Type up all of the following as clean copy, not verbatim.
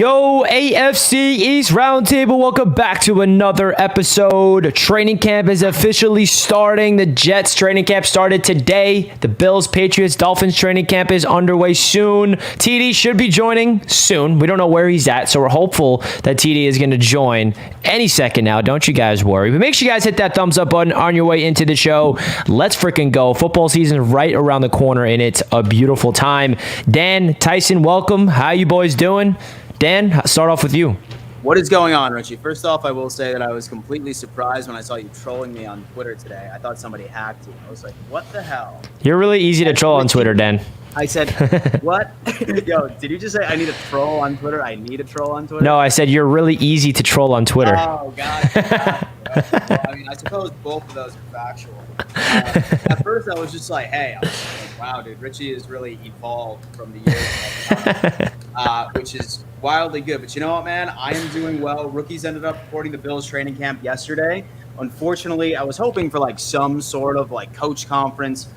Yo, AFC East Roundtable, welcome back to another episode. Training camp is officially starting. The Jets training camp started today. The Bills, Patriots, Dolphins training camp is underway soon. TD should be joining soon. We don't know where he's at, so we're hopeful that TD is going to join any second now. Don't you guys worry. But make sure you guys hit that thumbs up button on your way into the show. Let's freaking go. Football season right around the corner, and it's a beautiful time. Dan, Tyson, welcome. How you boys doing? Dan, start off with you. What is going on, Richie? First off, I will say that I was completely surprised when I saw you trolling me on Twitter today. I thought somebody hacked you. I was like, what the hell? You're really easy to troll on Twitter, Dan. I said, what? Yo, did you just say I need a troll on Twitter? I need a troll on Twitter? No, I said you're really easy to troll on Twitter. Oh, God. Well, I mean, I suppose both of those are factual. At first, I was just like, hey, I was like, wow, dude, Richie has really evolved from the years which is wildly good. But you know what, man? I am doing well. Rookies ended up reporting the Bills training camp yesterday. Unfortunately, I was hoping for like some sort of like coach conference,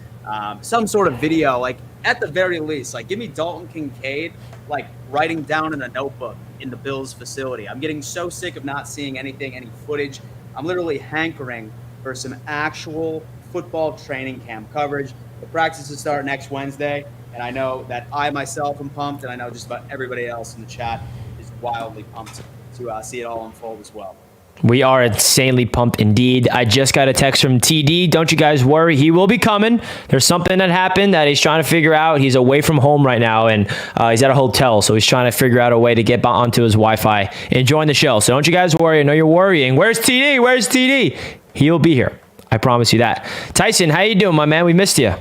some sort of video, like at the very least, like give me Dalton Kincaid, like writing down in a notebook in the Bills facility. I'm getting so sick of not seeing anything, any footage. I'm literally hankering for some actual football training camp coverage. The practices start next Wednesday, and I know that I myself am pumped, and I know just about everybody else in the chat is wildly pumped to see it all unfold as well. We are insanely pumped indeed. I just got a text from TD. Don't you guys worry. He will be coming. There's something that happened that he's trying to figure out. He's away from home right now, and he's at a hotel, so he's trying to figure out a way to get onto his Wi-Fi and join the show. So don't you guys worry. I know you're worrying. Where's TD? Where's TD? He'll be here. I promise you that. Tyson, how you doing, my man? We missed you.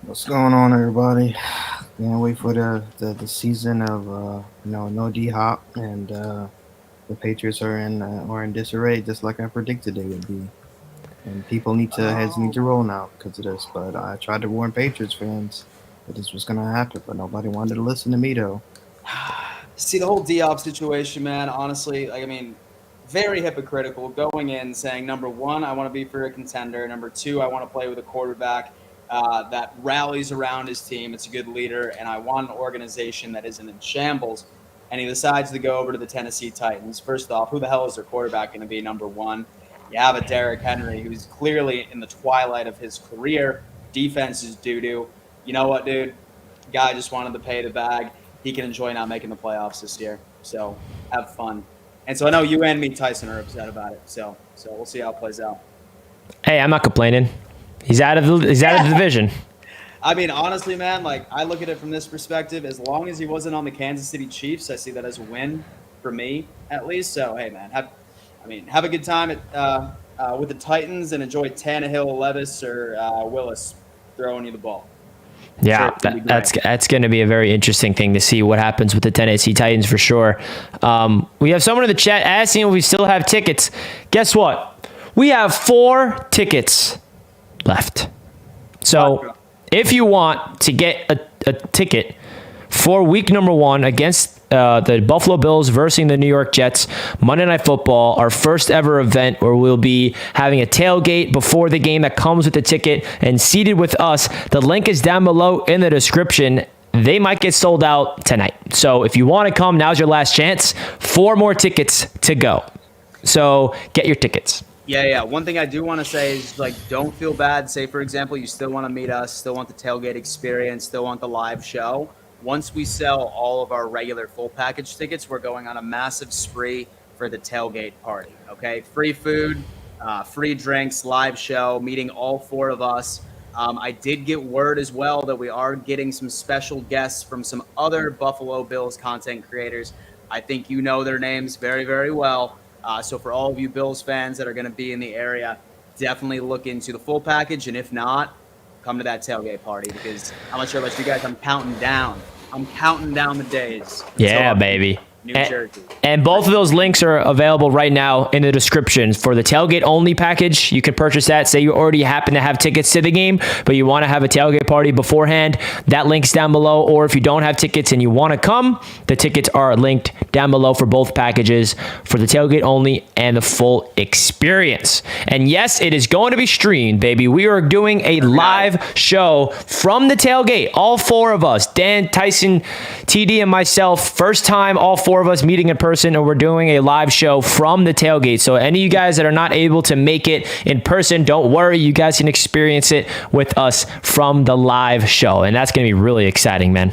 What's going on, everybody? Can't wait for the season of no D-Hop, and the Patriots are in disarray, just like I predicted they would be. And people heads need to roll now because of this. But I tried to warn Patriots fans that this was going to happen, but nobody wanted to listen to me, though. See, the whole D-Hop situation, man, honestly, like, I mean, very hypocritical going in saying, number one, I want to be for a contender. Number two, I want to play with a quarterback that rallies around his team. It's a good leader, and I want an organization that isn't in shambles. And he decides to go over to the Tennessee Titans. First off, who the hell is their quarterback going to be, number one? You have a Derrick Henry who's clearly in the twilight of his career. Defense is doo-doo. You know what, dude? Guy just wanted to pay the bag. He can enjoy not making the playoffs this year. So have fun. And so I know you and me, Tyson, are upset about it. So we'll see how it plays out. Hey, I'm not complaining. He's out of the division. I mean, honestly, man, like I look at it from this perspective. As long as he wasn't on the Kansas City Chiefs, I see that as a win for me, at least. So, hey, man, have a good time with the Titans and enjoy Tannehill, Levis, or Willis throwing you the ball. Yeah, that's going to be a very interesting thing to see what happens with the Tennessee Titans for sure. We have someone in the chat asking if we still have tickets. Guess what? We have 4 tickets left. So if you want to get a ticket for week number 1 against the Buffalo Bills versus the New York Jets, Monday Night Football, our first ever event where we'll be having a tailgate before the game that comes with the ticket and seated with us. The link is down below in the description. They might get sold out tonight. So if you want to come, now's your last chance. 4 more tickets to go. So get your tickets. Yeah. One thing I do want to say is, like, don't feel bad. Say, for example, you still want to meet us, still want the tailgate experience, still want the live show. Once we sell all of our regular full package tickets, we're going on a massive spree for the tailgate party, okay? Free food, free drinks, live show, meeting all 4 of us. I did get word as well that we are getting some special guests from some other Buffalo Bills content creators. I think you know their names very, very well. So for all of you Bills fans that are going to be in the area, definitely look into the full package. And if not, come to that tailgate party, because I'm not sure about you guys, I'm counting down the days. Yeah, baby. New Jersey. And both of those links are available right now in the description. For the tailgate only package, you can purchase that. Say you already happen to have tickets to the game, but you want to have a tailgate party beforehand, that link's down below. Or if you don't have tickets and you want to come, the tickets are linked down below for both packages, for the tailgate only and the full experience. And yes, it is going to be streamed, baby. We are doing a live show from the tailgate. All 4 of us, Dan, Tyson, TD, and myself, first time all 4 4 of us meeting in person, and we're doing a live show from the tailgate. So any of you guys that are not able to make it in person, don't worry. You guys can experience it with us from the live show, and that's going to be really exciting, man.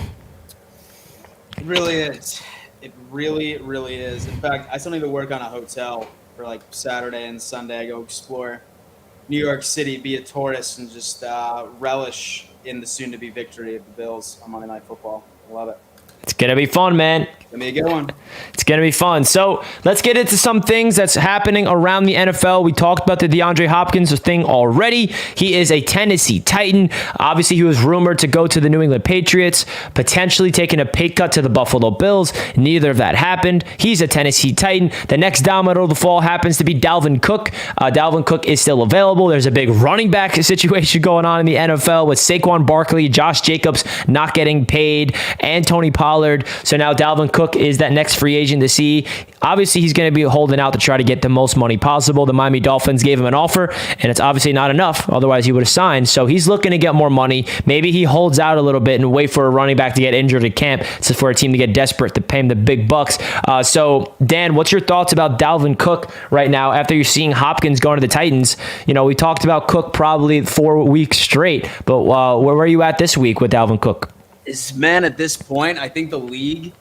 It really is. It really, really is. In fact, I still need to work on a hotel for like Saturday and Sunday. I go explore New York City, be a tourist, and just relish in the soon-to-be victory of the Bills on Monday Night Football. I love it. It's going to be fun, man. It's going to be a good one. It's going to be fun. So let's get into some things that's happening around the NFL. We talked about the DeAndre Hopkins thing already. He is a Tennessee Titan. Obviously, he was rumored to go to the New England Patriots, potentially taking a pay cut to the Buffalo Bills. Neither of that happened. He's a Tennessee Titan. The next domino to fall happens to be Dalvin Cook. Dalvin Cook is still available. There's a big running back situation going on in the NFL with Saquon Barkley, Josh Jacobs not getting paid, and Tony Pollard. So now Dalvin Cook is that next free agent to see. Obviously, he's going to be holding out to try to get the most money possible. The Miami Dolphins gave him an offer, and it's obviously not enough. Otherwise, he would have signed. So he's looking to get more money. Maybe he holds out a little bit and wait for a running back to get injured at camp. It's for a team to get desperate to pay him the big bucks. So, Dan, what's your thoughts about Dalvin Cook right now after you're seeing Hopkins going to the Titans? You know, we talked about Cook probably 4 weeks straight, but where are you at this week with Dalvin Cook? Man, at this point, I think the league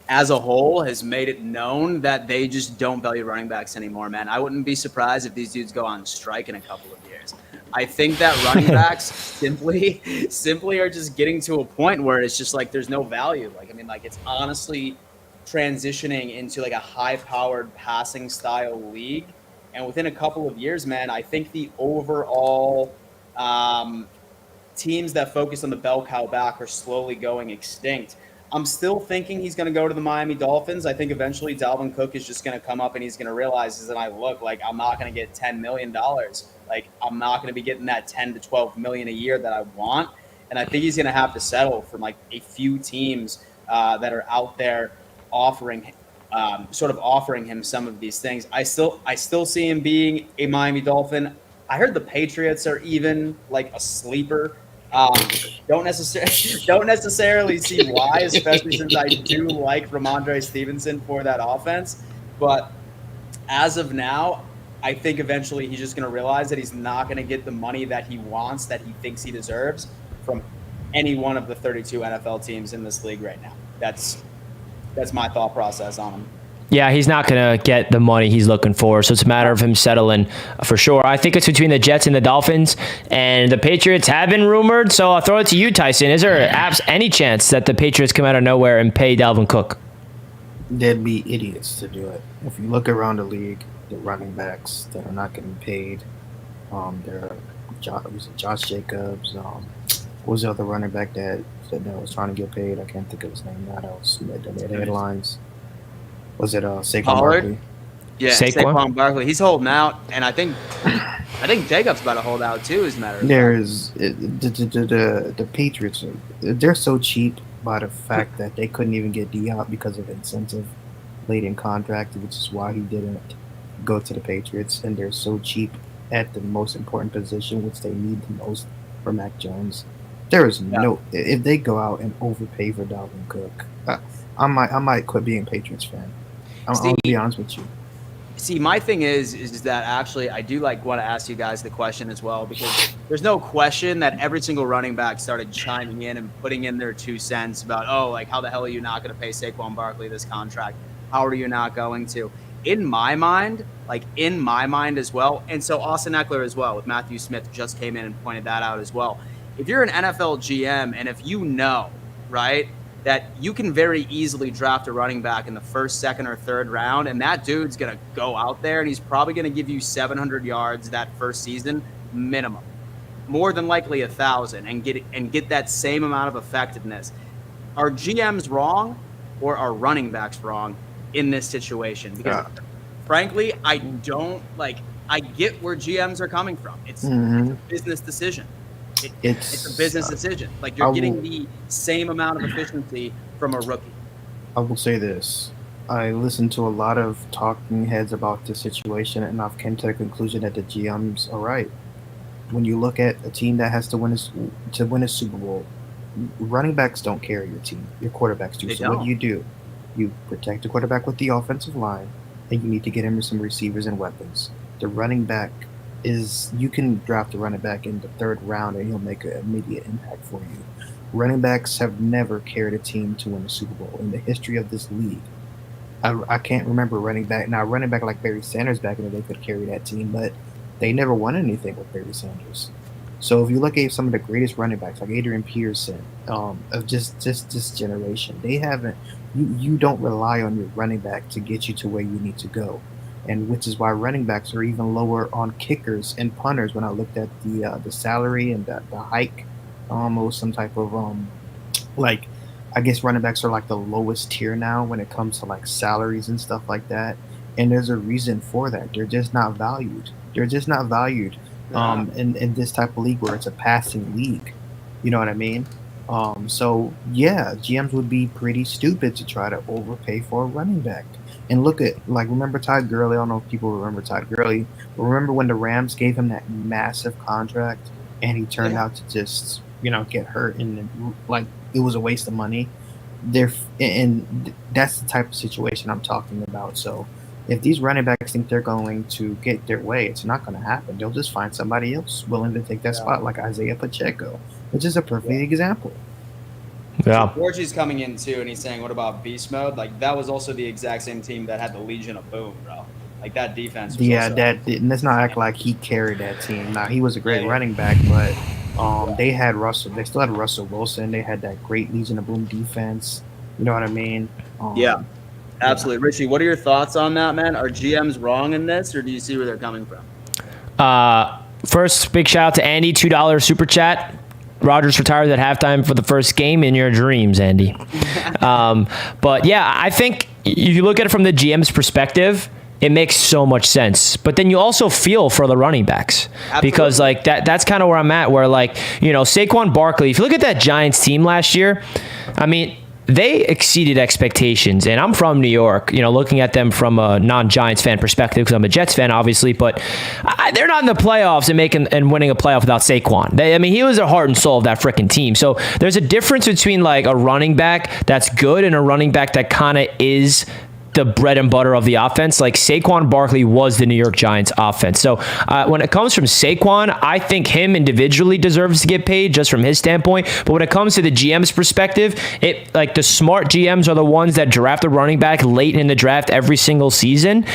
as a whole has made it known that they just don't value running backs anymore, man. I wouldn't be surprised if these dudes go on strike in a couple of years. I think that running backs simply are just getting to a point where it's just like there's no value. Like, I mean, like it's honestly transitioning into like a high-powered passing style league. And within a couple of years, man, I think the overall teams that focus on the bell cow back are slowly going extinct. I'm still thinking he's going to go to the Miami Dolphins. I think eventually Dalvin Cook is just going to come up and he's going to realize that I'm not going to get $10 million. Like, I'm not going to be getting that 10 to 12 million a year that I want. And I think he's going to have to settle for like a few teams that are out there offering him some of these things. I still see him being a Miami Dolphin. I heard the Patriots are even like a sleeper. Don't necessarily see why, especially since I do like Ramondre Stevenson for that offense. But as of now, I think eventually he's just going to realize that he's not going to get the money that he wants, that he thinks he deserves from any one of the 32 NFL teams in this league right now. That's my thought process on him. Yeah, he's not going to get the money he's looking for, so it's a matter of him settling for sure. I think it's between the Jets and the Dolphins, and the Patriots have been rumored, so I'll throw it to you, Tyson. Is there any chance that the Patriots come out of nowhere and pay Dalvin Cook? They'd be idiots to do it. If you look around the league, the running backs that are not getting paid, there are Josh Jacobs. What was the other running back that was trying to get paid? I can't think of his name now. That was made headlines. Was it Saquon Barkley? Yeah, Saquon Barkley. He's holding out, and I think Jacobs about to hold out too. As a matter of the Patriots. They're so cheap by the fact that they couldn't even get D-Hop because of incentive late in contract, which is why he didn't go to the Patriots. And they're so cheap at the most important position, which they need the most, for Mac Jones. There is if they go out and overpay for Dalvin Cook, I might quit being a Patriots fan. I'll be honest with you. See, my thing is that actually I do want to ask you guys the question as well, because there's no question that every single running back started chiming in and putting in their 2 cents about, how the hell are you not going to pay Saquon Barkley this contract? How are you not going to? In my mind as well, and so Austin Eckler as well with Matthew Smith just came in and pointed that out as well. If you're an NFL GM and if you know, right, that you can very easily draft a running back in the first, second, or third round, and that dude's going to go out there and he's probably going to give you 700 yards that first season minimum, more than likely 1,000, and get that same amount of effectiveness. Are GMs wrong or are running backs wrong in this situation? Because frankly, I get where GMs are coming from. It's a business decision. It's a business decision. Like, you're getting the same amount of efficiency from a rookie. I will say this. I listened to a lot of talking heads about this situation, and I've come to the conclusion that the GMs are right. When you look at a team that has to win a Super Bowl, running backs don't carry your team. Your quarterbacks do. So what do? You protect the quarterback with the offensive line, and you need to get him some receivers and weapons. The running back you can draft a running back in the third round and he'll make an immediate impact for you. Running backs have never carried a team to win a Super Bowl in the history of this league. I can't remember running back. Now, running back like Barry Sanders back in the day could carry that team, but they never won anything with Barry Sanders. So if you look at some of the greatest running backs, like Adrian Peterson, of just this generation, they haven't. You don't rely on your running back to get you to where you need to go, and which is why running backs are even lower on kickers and punters. When I looked at the salary and the hike, it was some type of like, I guess running backs are like the lowest tier now when it comes to like salaries and stuff like that. And there's a reason for that. They're just not valued. They're just not valued in this type of league where it's a passing league. You know what I mean? So yeah, GMs would be pretty stupid to try to overpay for a running back. And look at, like, remember Todd Gurley? I don't know if people remember Todd Gurley, but remember when the Rams gave him that massive contract and he turned out to just, get hurt, and like it was a waste of money. And that's the type of situation I'm talking about. So if these running backs think they're going to get their way, it's not going to happen. They'll just find somebody else willing to take that spot, like Isaiah Pacheco, which is a perfect example. Yeah. So Borgie's coming in too, and he's saying, "What about beast mode?" Like that was also the exact same team that had the Legion of Boom, bro. Like that defense. Was let's not act like he carried that team. Now he was a great running back, but they had Russell. They still had Russell Wilson. They had that great Legion of Boom defense. You know what I mean? Yeah, absolutely. Richie, what are your thoughts on that, man? Are GMs wrong in this, or do you see where they're coming from? First, big shout out to Andy, $2 super chat. Rodgers retired at halftime for the first game in your dreams, Andy. But yeah, I think if you look at it from the GM's perspective, it makes so much sense. But then you also feel for the running backs. Absolutely. Because like that's kind of where I'm at, where like, Saquon Barkley, if you look at that Giants team last year, I mean, they exceeded expectations, and I'm from New York, looking at them from a non-Giants fan perspective, because I'm a Jets fan, obviously, but they're not in the playoffs and winning a playoff without Saquon. He was the heart and soul of that freaking team. So there's a difference between like a running back that's good and a running back that kind of is the bread and butter of the offense. Like Saquon Barkley was the New York Giants offense. So when it comes from Saquon, I think him individually deserves to get paid just from his standpoint. But when it comes to the GM's perspective, like the smart GMs are the ones that draft a running back late in the draft every single season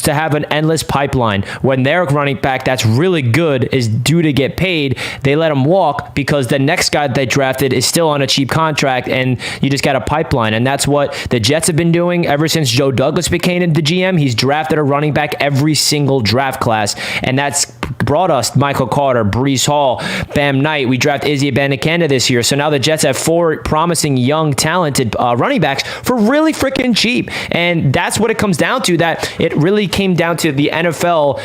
to have an endless pipeline. When their running back that's really good is due to get paid, they let him walk because the next guy they drafted is still on a cheap contract, and you just got a pipeline. And that's what the Jets have been doing ever since Joe Douglas became the GM. He's drafted a running back every single draft class, and that's brought us Michael Carter, Breece Hall, Bam Knight. We draft Izzy Abanikanda this year. So now the Jets have 4 promising, young, talented running backs for really freaking cheap. And that's what it comes down to, that it really came down to the NFL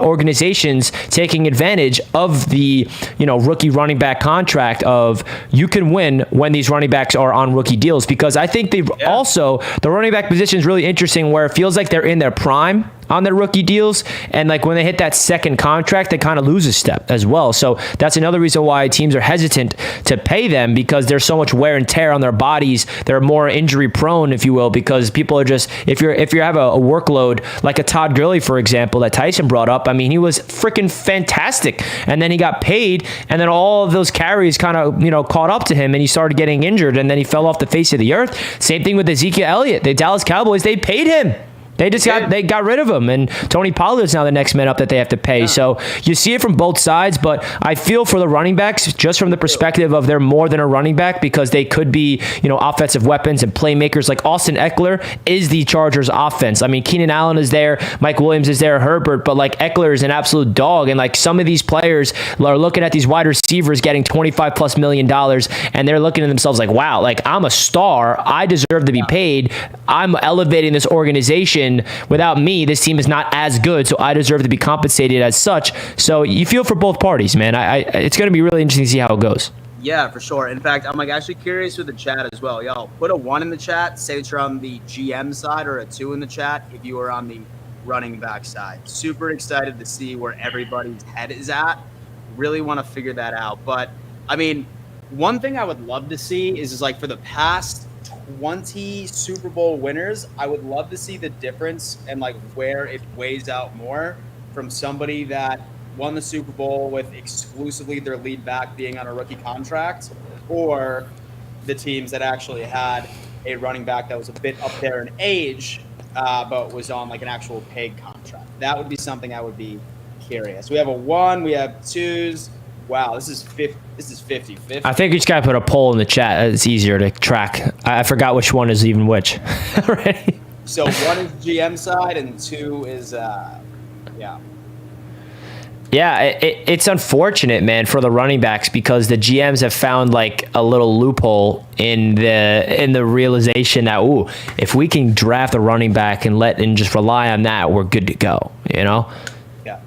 organizations taking advantage of the rookie running back contract of you can win when these running backs are on rookie deals, because I think also the running back position is really interesting where it feels like they're in their prime on their rookie deals, and like when they hit that second contract, they kind of lose a step as well. So that's another reason why teams are hesitant to pay them, because there's so much wear and tear on their bodies. They're more injury prone, if you will, because people are just, if you have a workload like a Todd Gurley, for example, that Tyson brought up, he was freaking fantastic, and then he got paid, and then all of those carries kind of caught up to him, and he started getting injured, and then he fell off the face of the earth. Same thing with Ezekiel Elliott. The Dallas Cowboys, they paid him. They got rid of him, and Tony Pollard's now the next man up that they have to pay. Yeah. So you see it from both sides, but I feel for the running backs just from the perspective of they're more than a running back, because they could be, offensive weapons and playmakers. Like Austin Eckler is the Chargers offense. Keenan Allen is there, Mike Williams is there, Herbert, but like Eckler is an absolute dog. And like some of these players are looking at these wide receivers getting $25+ million, and they're looking at themselves like, wow, like I'm a star. I deserve to be paid. I'm elevating this organization. Without me, this team is not as good, so I deserve to be compensated as such. So you feel for both parties, man. It's going to be really interesting to see how it goes. Yeah, for sure. In fact, I'm actually curious with the chat as well. Y'all, put a 1 in the chat, say that you're on the GM side, or a 2 in the chat if you are on the running back side. Super excited to see where everybody's head is at. Really want to figure that out. But, one thing I would love to see is like for the past 20 Super Bowl winners, I would love to see the difference and like where it weighs out more from somebody that won the Super Bowl with exclusively their lead back being on a rookie contract, or the teams that actually had a running back that was a bit up there in age, but was on like an actual paid contract. That would be something I would be curious. We have a 1, we have 2s. Wow, this is 50-50. I think we just got to put a poll in the chat. It's easier to track. I forgot which one is even which. Right? So 1 is GM side and 2 is, yeah. Yeah, it's unfortunate, man, for the running backs because the GMs have found like a little loophole in the realization that if we can draft a running back and just rely on that, we're good to go. You know? Yeah,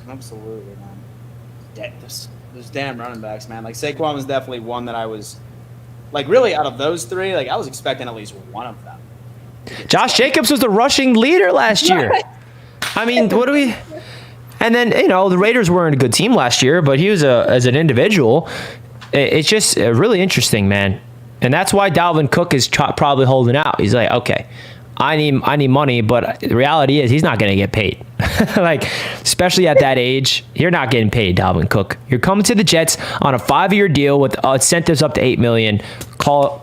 absolutely, man. Those damn running backs, man. Like Saquon was definitely one that I was like really out of those 3, like I was expecting at least one of them. Josh Jacobs was the rushing leader last year. I mean, what do we? And then, the Raiders weren't a good team last year, but he was as an individual. It's just really interesting, man. And that's why Dalvin Cook is probably holding out. He's like, okay, I need money, but the reality is he's not going to get paid. Like, especially at that age, you're not getting paid, Dalvin Cook. You're coming to the Jets on a 5-year deal with incentives up to $8 million. Call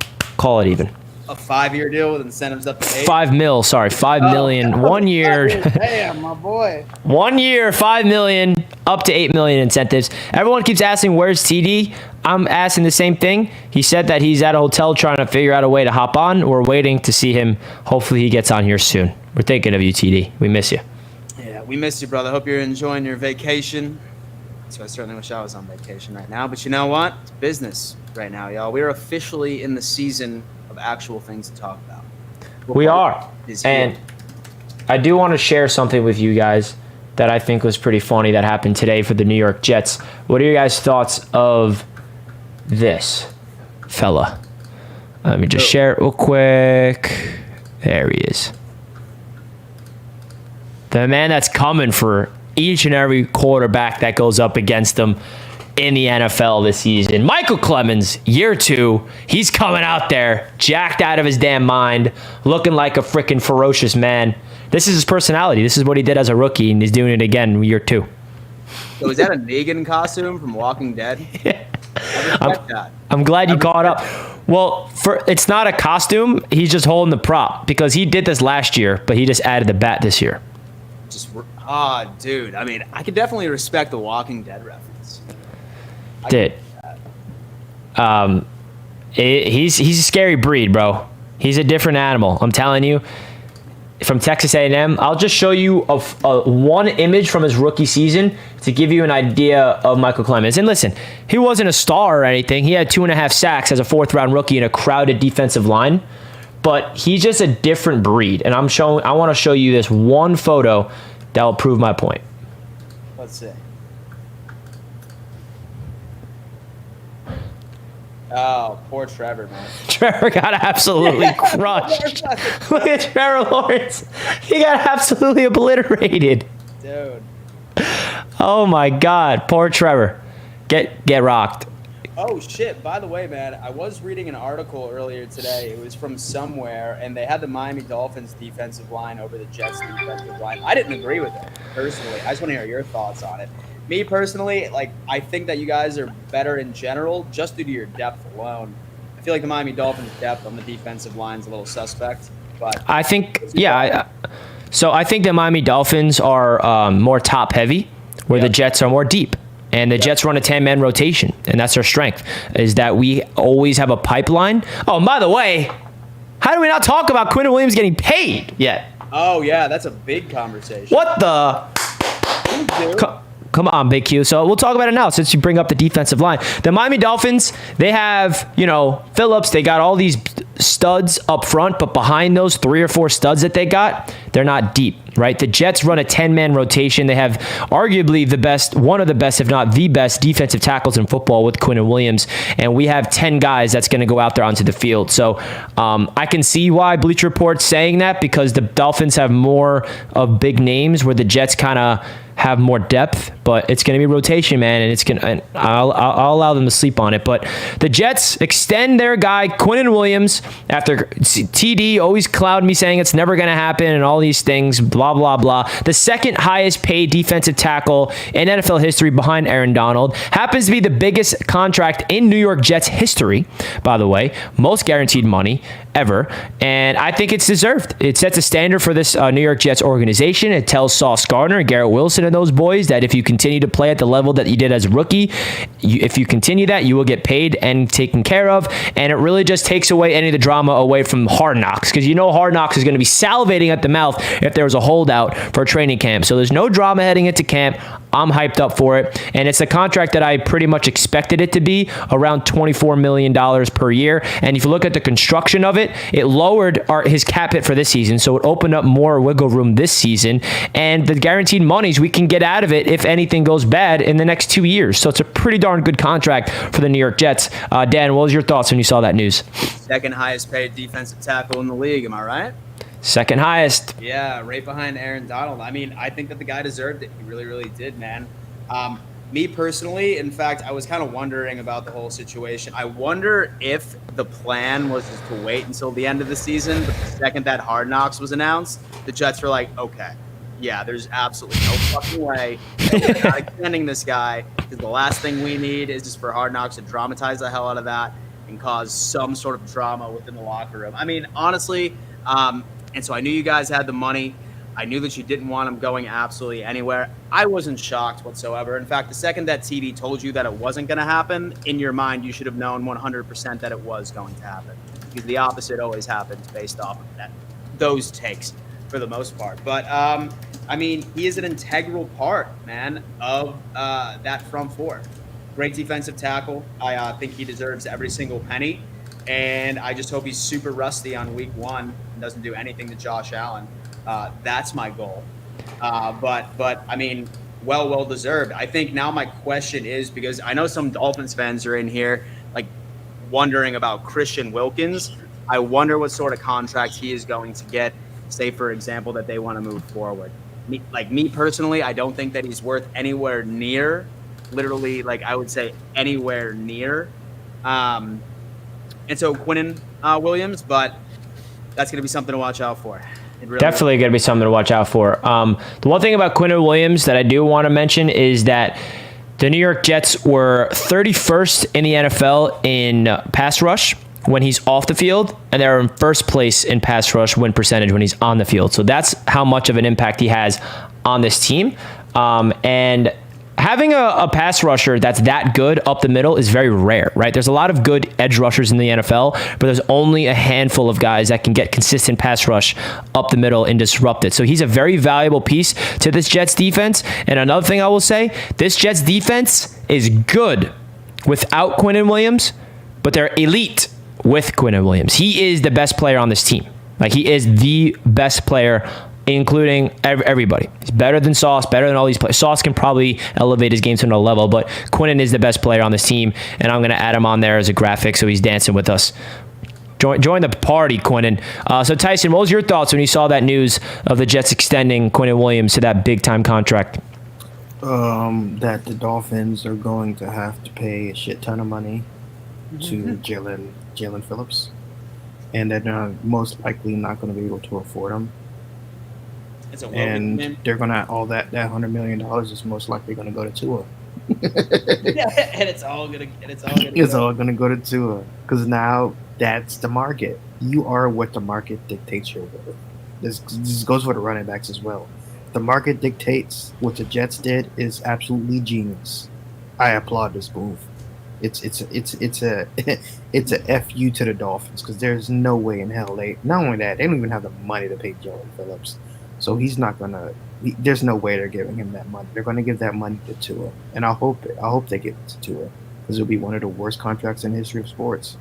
it even. A 5-year deal with incentives up to 8? $5 million. 1 year. Damn, my boy. 1 year, $5 million, up to $8 million incentives. Everyone keeps asking, where's TD? I'm asking the same thing. He said that he's at a hotel trying to figure out a way to hop on. We're waiting to see him. Hopefully he gets on here soon. We're thinking of you, TD. We miss you. Yeah, we miss you, brother. Hope you're enjoying your vacation. So I certainly wish I was on vacation right now. But you know what? It's business right now, y'all. We're officially in the season of actual things to talk about. We are. And I do want to share something with you guys that I think was pretty funny that happened today for the New York Jets. What are your guys' thoughts of this fella? Let me just share it real quick. There he is. The man that's coming for each and every quarterback that goes up against him in the NFL this season. Michael Clemens, year 2. He's coming out there, jacked out of his damn mind, looking like a freaking ferocious man. This is his personality. This is what he did as a rookie, and he's doing it again in year 2. So is that a Negan costume from Walking Dead? Yeah. I respect that. I'm glad you caught up. Well, it's not a costume. He's just holding the prop because he did this last year, but he just added the bat this year. Dude. I mean, I could definitely respect the Walking Dead reference. Dude. He's a scary breed, bro. He's a different animal. I'm telling you. From Texas A&M, I'll just show you one image from his rookie season to give you an idea of Michael Clemens. And listen, he wasn't a star or anything. He had 2.5 sacks as a 4th-round rookie in a crowded defensive line. But he's just a different breed. And I want to show you this one photo that will prove my point. Let's see. Oh, poor Trevor, man. Trevor got absolutely crushed. Look at Trevor Lawrence. He got absolutely obliterated. Dude. Oh, my God. Poor Trevor. Get rocked. Oh, shit. By the way, man, I was reading an article earlier today. It was from somewhere, and they had the Miami Dolphins defensive line over the Jets defensive line. I didn't agree with it, personally. I just want to hear your thoughts on it. Me, personally, I think that you guys are better in general just due to your depth alone. I feel like the Miami Dolphins' depth on the defensive line is a little suspect. But I think, so I think the Miami Dolphins are more top-heavy, where the Jets are more deep. And the Jets run a 10-man rotation, and that's their strength, is that we always have a pipeline. Oh, and by the way, how do we not talk about Quinn Williams getting paid yet? Oh, yeah, that's a big conversation. What the? Come on, Big Q. So we'll talk about it now since you bring up the defensive line. The Miami Dolphins, they have, Phillips. They got all these studs up front, but behind those 3 or 4 studs that they got, they're not deep. right? The Jets run a 10-man rotation. They have arguably one of the best, if not the best, defensive tackles in football with Quinnen Williams, and we have 10 guys that's going to go out there onto the field. So I can see why Bleacher Report's saying that, because the Dolphins have more of big names where the Jets kind of have more depth, but it's going to be rotation, man, and I'll allow them to sleep on it. But the Jets extend their guy Quinnen Williams after TD always clouded me saying it's never going to happen and all these things, blah blah blah. The second highest paid defensive tackle in NFL history behind Aaron Donald, happens to be the biggest contract in New York Jets history, by the way, most guaranteed money ever, and I think it's deserved. It sets a standard for this New York Jets organization. It tells Sauce Gardner and Garrett Wilson and those boys that if you continue to play at the level that you did as a rookie, if you continue that, you will get paid and taken care of, and it really just takes away any of the drama away from Hard Knocks, because Hard Knocks is going to be salivating at the mouth if there was a holdout for a training camp. So there's no drama heading into camp. I'm hyped up for it, and it's a contract that I pretty much expected it to be, around $24 million per year. And if you look at the construction of it, it lowered his cap hit for this season, so it opened up more wiggle room this season, and the guaranteed monies we can get out of it if anything goes bad in the next 2 years. So it's a pretty darn good contract for the New York Jets. Dan, what was your thoughts when you saw that news? Second highest paid defensive tackle in the league, am I right? Second highest. Yeah, right behind Aaron Donald. I mean, I think that the guy deserved it. He really, really did, man. Me personally, in fact, I was kind of wondering about the whole situation. I wonder if the plan was just to wait until the end of the season, but the second that Hard Knocks was announced, the Jets were like, okay, yeah, there's absolutely no fucking way that we're not extending this guy, because the last thing we need is just for Hard Knocks to dramatize the hell out of that and cause some sort of drama within the locker room. I mean, honestly, and so I knew you guys had the money. I knew that you didn't want him going absolutely anywhere. I wasn't shocked whatsoever. In fact, the second that TD told you that it wasn't going to happen, in your mind, you should have known 100% that it was going to happen, because the opposite always happens based off of those takes for the most part. But, I mean, he is an integral part, man, of that front four. Great defensive tackle. I think he deserves every single penny. And I just hope he's super rusty on week one and doesn't do anything to Josh Allen. That's my goal. But I mean, well deserved. I think now my question is, because I know some Dolphins fans are in here like wondering about Christian Wilkins. I wonder what sort of contract he is going to get, say, for example, that they want to move forward. Me personally, I don't think that he's worth anywhere near, literally, like I would say anywhere near. And so Quinnen Williams, but that's going to be something to watch out for. Really Definitely going to be something to watch out for. The one thing about Quinnen Williams that I do want to mention is that the New York Jets were 31st in the NFL in pass rush when he's off the field, and they're in first place in pass rush win percentage when he's on the field. So that's how much of an impact he has on this team. And having a pass rusher that's that good up the middle is very rare, right? There's a lot of good edge rushers in the NFL, but there's only a handful of guys that can get consistent pass rush up the middle and disrupt it. So he's a very valuable piece to this Jets defense. And another thing I will say, this Jets defense is good without Quinnen Williams, but they're elite with Quinnen Williams. He is the best player on this team. Like, he is the best player, including everybody. He's better than Sauce, better than all these players. Sauce can probably elevate his game to another level, but Quinnen is the best player on this team, and I'm going to add him on there as a graphic so he's dancing with us. Join the party, Quinnen. So, Tyson, what was your thoughts when you saw that news of the Jets extending Quinnen Williams to that big-time contract? That the Dolphins are going to have to pay a shit ton of money to Jalen Phillips, and they're most likely not going to be able to afford him. And they're gonna that $100 million is most likely gonna go to Tua. Yeah, and it's all gonna go to Tua, because now that's the market. You are what the market dictates your worth. This goes for the running backs as well. The market dictates. What the Jets did is absolutely genius. I applaud this move. It's a FU to the Dolphins, because there's no way in hell not only that, they don't even have the money to pay Jalen Phillips. So he's not gonna. There's no way they're giving him that money. They're gonna give that money to Tua, and I hope they give it to Tua, because it'll be one of the worst contracts in the history of sports.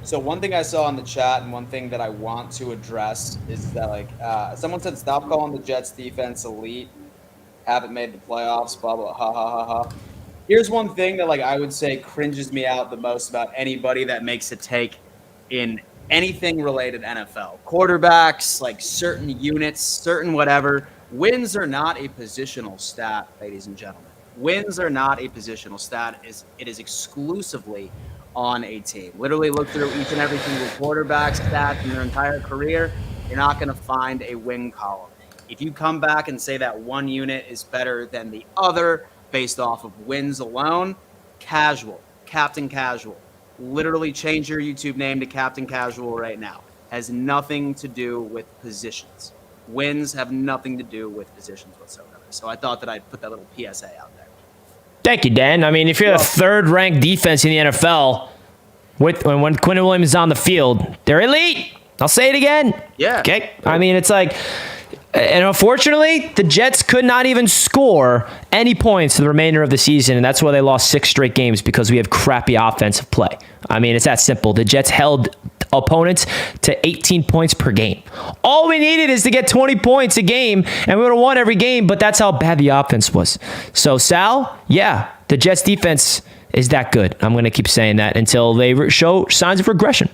So one thing I saw in the chat and one thing that I want to address is that someone said stop calling the Jets defense elite, haven't made the playoffs, blah blah ha ha ha ha. Here's one thing that I would say cringes me out the most about anybody that makes a take in anything related NFL. Quarterbacks, like certain units, certain whatever. Wins are not a positional stat, ladies and gentlemen. Wins are not a positional stat. It is exclusively on a team. Literally look through each and every single quarterback stats in their entire career. You're not going to find a win column. If you come back and say that one unit is better than the other based off of wins alone, casual, Captain Casual. Literally change your YouTube name to Captain Casual right now. Has nothing to do with positions. Wins have nothing to do with positions whatsoever. So I thought that I'd put that little PSA out there. Thank you, Dan. I mean, if you're the third-ranked defense in the NFL, when Quinnen Williams is on the field, they're elite. I'll say it again. Yeah. Okay. I mean, it's like, and unfortunately, the Jets could not even score any points for the remainder of the season, and that's why they lost 6 straight games, because we have crappy offensive play. I mean, it's that simple. The Jets held opponents to 18 points per game. All we needed is to get 20 points a game, and we would have won every game, but that's how bad the offense was. So, Sal, yeah, the Jets defense is that good. I'm going to keep saying that until they show signs of regression.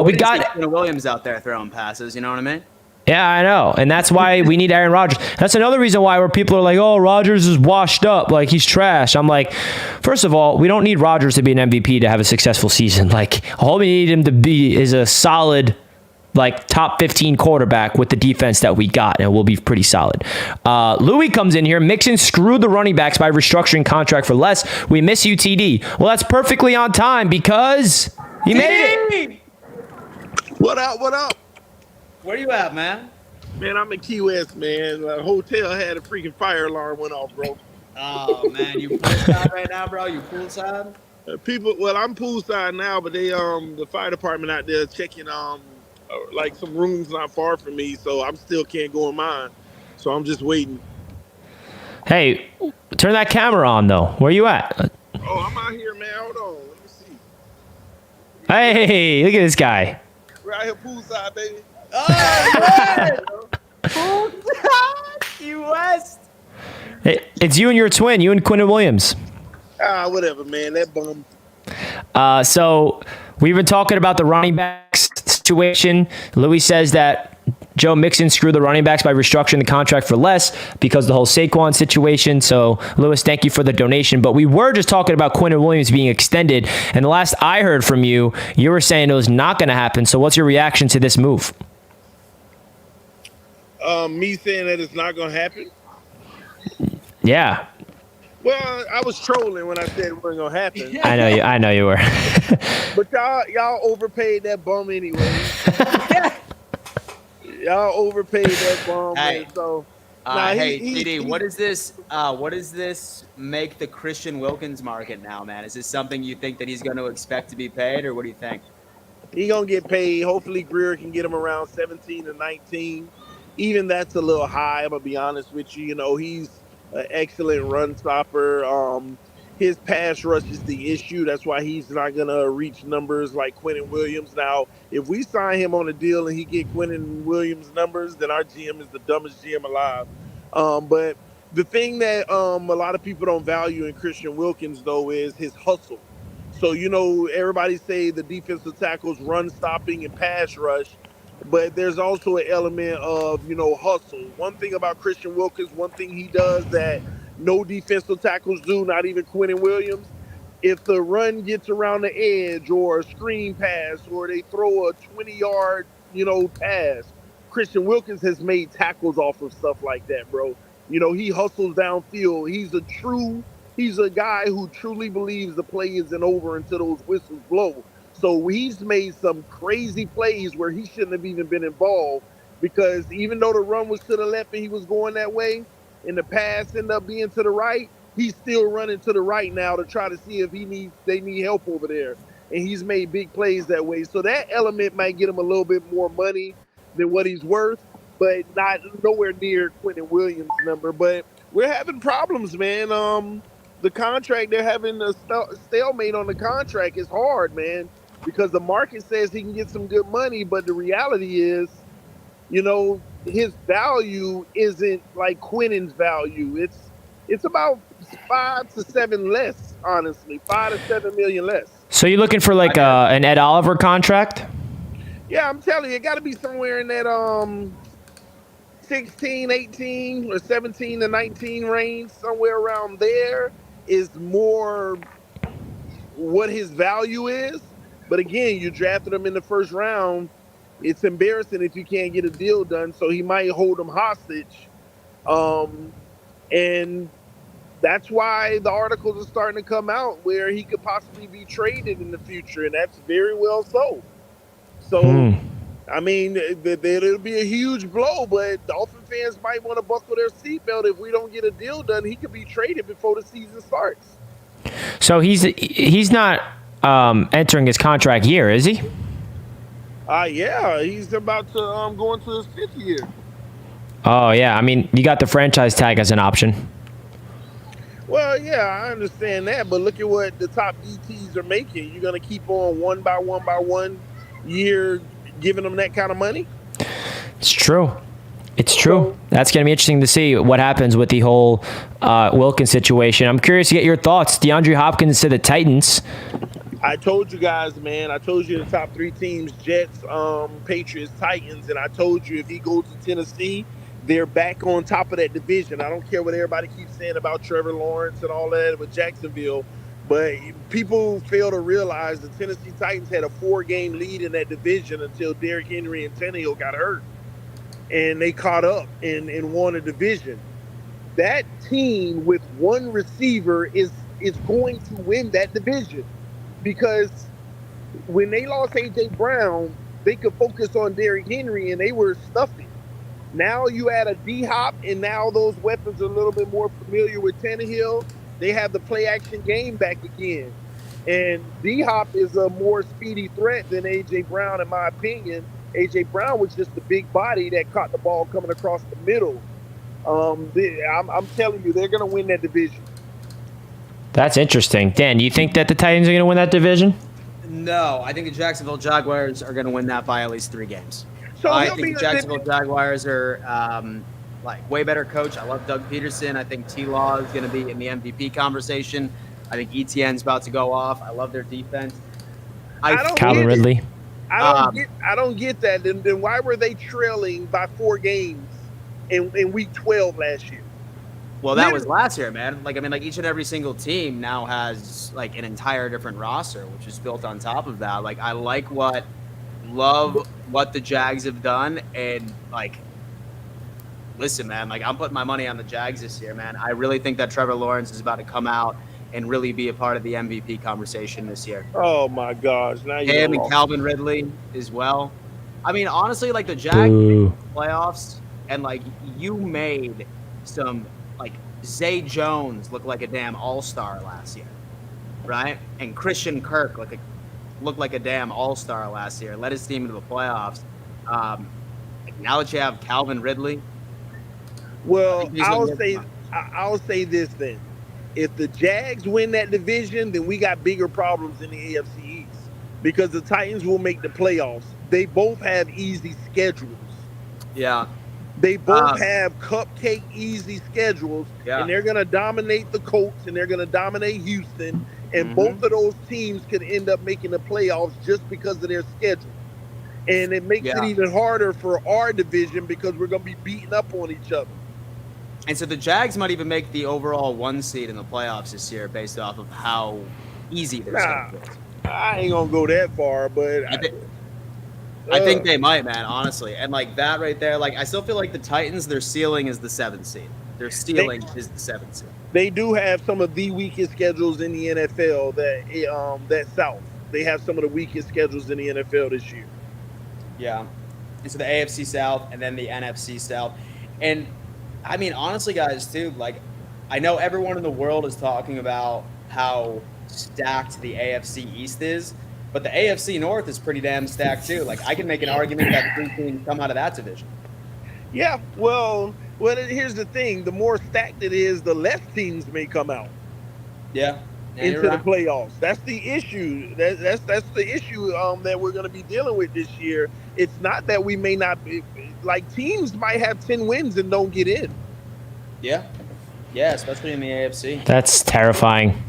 We got Williams out there throwing passes, you know what I mean? Yeah, I know. And that's why we need Aaron Rodgers. That's another reason why where people are like, oh, Rodgers is washed up. Like, he's trash. I'm like, first of all, we don't need Rodgers to be an MVP to have a successful season. Like, all we need him to be is a solid, top 15 quarterback with the defense that we got, and we'll be pretty solid. Louis comes in here. Mixon screwed the running backs by restructuring contract for less. We miss you, TD. Well, that's perfectly on time because he made it. What up? What up? Where you at, man? Man, I'm in Key West, man. The hotel had a freaking fire alarm went off, bro. Oh, man. You poolside right now, bro? You poolside? I'm poolside now, but the fire department out there checking, some rooms not far from me, so I still can't go in mine. So I'm just waiting. Hey, turn that camera on, though. Where you at? Oh, I'm out here, man. Hold on. Let me see. Hey, look at this guy. We're out here poolside, baby. Oh, poolside, Key West. Hey, it's you and your twin, you and Quinnen Williams. Whatever, man. That bum. So we've been talking about the running backs situation. Louis says that Joe Mixon screwed the running backs by restructuring the contract for less because of the whole Saquon situation. So, Louis, thank you for the donation. But we were just talking about Quinnen Williams being extended. And the last I heard from you, you were saying it was not going to happen. So what's your reaction to this move? Me saying that it's not going to happen? Yeah. Well, I was trolling when I said it wasn't going to happen. I know you were. But y'all overpaid that bum anyway. Y'all overpaid that bum. Hey, so TD, what is this? What does this make the Christian Wilkins market now, man? Is this something you think that he's going to expect to be paid, or what do you think? He gonna get paid. Hopefully, Greer can get him around 17 to 19. Even that's a little high. I'm gonna be honest with you. You know, he's an excellent run stopper. His pass rush is the issue. That's why he's not gonna reach numbers like Quinnen Williams. Now, if we sign him on a deal and he get Quinnen Williams numbers, then our GM is the dumbest GM alive. But the thing that a lot of people don't value in Christian Wilkins though is his hustle. So, you know, everybody say the defensive tackles run stopping and pass rush, but there's also an element of, you know, hustle. One thing about Christian Wilkins, one thing he does that no defensive tackles do, not even Quinnen Williams, if the run gets around the edge or a screen pass or they throw a 20-yard, you know, pass, Christian Wilkins has made tackles off of stuff like that, bro. You know, he hustles downfield. He's a guy who truly believes the play isn't over until those whistles blow. So he's made some crazy plays where he shouldn't have even been involved, because even though the run was to the left and he was going that way and the pass ended up being to the right, he's still running to the right now to try to see if they need help over there. And he's made big plays that way. So that element might get him a little bit more money than what he's worth, but not nowhere near Quinnen Williams' number. But we're having problems, man. The contract, they're having a stalemate on the contract. Is hard, man. because the market says he can get some good money, but the reality is, his value isn't like Quinnen's value. It's about 5 to 7 less, honestly, 5 to 7 million less. So you're looking for like an Ed Oliver contract? Yeah, I'm telling you, it got to be somewhere in that 16, 18, or 17 to 19 range, somewhere around there is more what his value is. But again, you drafted him in the first round. It's embarrassing if you can't get a deal done, so he might hold him hostage. And that's why the articles are starting to come out where he could possibly be traded in the future, and that's very well so. So, I mean, it'll be a huge blow, but Dolphin fans might want to buckle their seatbelt. If we don't get a deal done, he could be traded before the season starts. So he's not entering his contract year, is he? Yeah, he's about to go into his 5th year. Oh, yeah. I mean, you got the franchise tag as an option. Well, yeah, I understand that, but look at what the top DTs are making. You're going to keep on one by one year giving them that kind of money? It's true. It's true. That's going to be interesting to see what happens with the whole Wilkins situation. I'm curious to get your thoughts. DeAndre Hopkins to the Titans. I told you guys, man. I told you the top 3 teams, Jets, Patriots, Titans, and I told you if he goes to Tennessee, they're back on top of that division. I don't care what everybody keeps saying about Trevor Lawrence and all that with Jacksonville, but people fail to realize the Tennessee Titans had a 4-game lead in that division until Derrick Henry and Tannehill got hurt. And they caught up and won a division. That team with one receiver is going to win that division, because when they lost A.J. Brown, they could focus on Derrick Henry, and they were stuffing. Now you add a D-Hop, and now those weapons are a little bit more familiar with Tannehill. They have the play-action game back again. And D-Hop is a more speedy threat than A.J. Brown, in my opinion. A.J. Brown was just a big body that caught the ball coming across the middle. I'm telling you, they're going to win that division. That's interesting. Dan, do you think that the Titans are going to win that division? No, I think the Jacksonville Jaguars are going to win that by at least 3 games. So I think the Jacksonville Jaguars are way better coach. I love Doug Peterson. I think T-Law is going to be in the MVP conversation. I think ETN's about to go off. I love their defense. Calvin Ridley. I don't get that. Then why were they trailing by 4 games in week 12 last year? Well, that was last year, man. Each and every single team now has like an entire different roster, which is built on top of that. Like, I love what the Jags have done, and listen, man, I'm putting my money on the Jags this year, man. I really think that Trevor Lawrence is about to come out and really be a part of the MVP conversation this year. Oh my gosh! Now him and Calvin Ridley as well. I mean, honestly, the Jags made the playoffs, and you made some Zay Jones look like a damn all-star last year, right? And Christian Kirk looked like a damn all-star last year. Led his team into the playoffs. Now that you have Calvin Ridley, well, I'll say this then. If the Jags win that division, then we got bigger problems in the AFC East, because the Titans will make the playoffs. They both have easy schedules. Yeah. They both have cupcake easy schedules, and they're going to dominate the Colts, and they're going to dominate Houston, and both of those teams could end up making the playoffs just because of their schedule. And it makes it even harder for our division, because we're going to be beating up on each other. And so the Jags might even make the overall 1 seed in the playoffs this year based off of how easy their schedule is. I ain't going to go that far, but I think they might, man, honestly. And that right there, I still feel like the Titans, their ceiling is the 7th seed. Their ceiling is the 7th seed. They do have some of the weakest schedules in the NFL, that South. They have some of the weakest schedules in the NFL this year. Yeah. And so the AFC South and then the NFC South. And I mean, honestly, guys, too, I know everyone in the world is talking about how stacked the AFC East is, but the AFC North is pretty damn stacked, too. I can make an argument that 3 teams come out of that division. Yeah, well, here's the thing. The more stacked it is, the less teams may come out. Yeah. Yeah, into you're the right. playoffs. That's the issue. That's the issue that we're going to be dealing with this year. It's not that we may not be, like, teams might have 10 wins and don't get in. Yeah. Yeah, especially in the AFC. That's terrifying.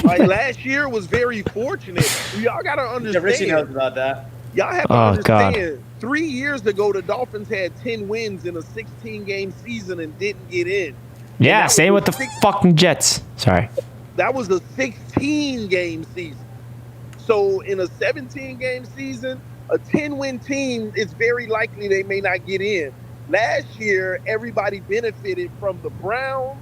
Like, last year was very fortunate. Y'all got to Yeah, Richie knows understand. about that. Y'all have to Oh, God. understand. 3 years ago, the Dolphins had 10 wins in a 16-game season and didn't get in. Yeah, that same was with the fucking Jets. Sorry. That was a 16-game season. So in a 17-game season, a 10-win team, it's very likely they may not get in. Last year, everybody benefited from the Browns,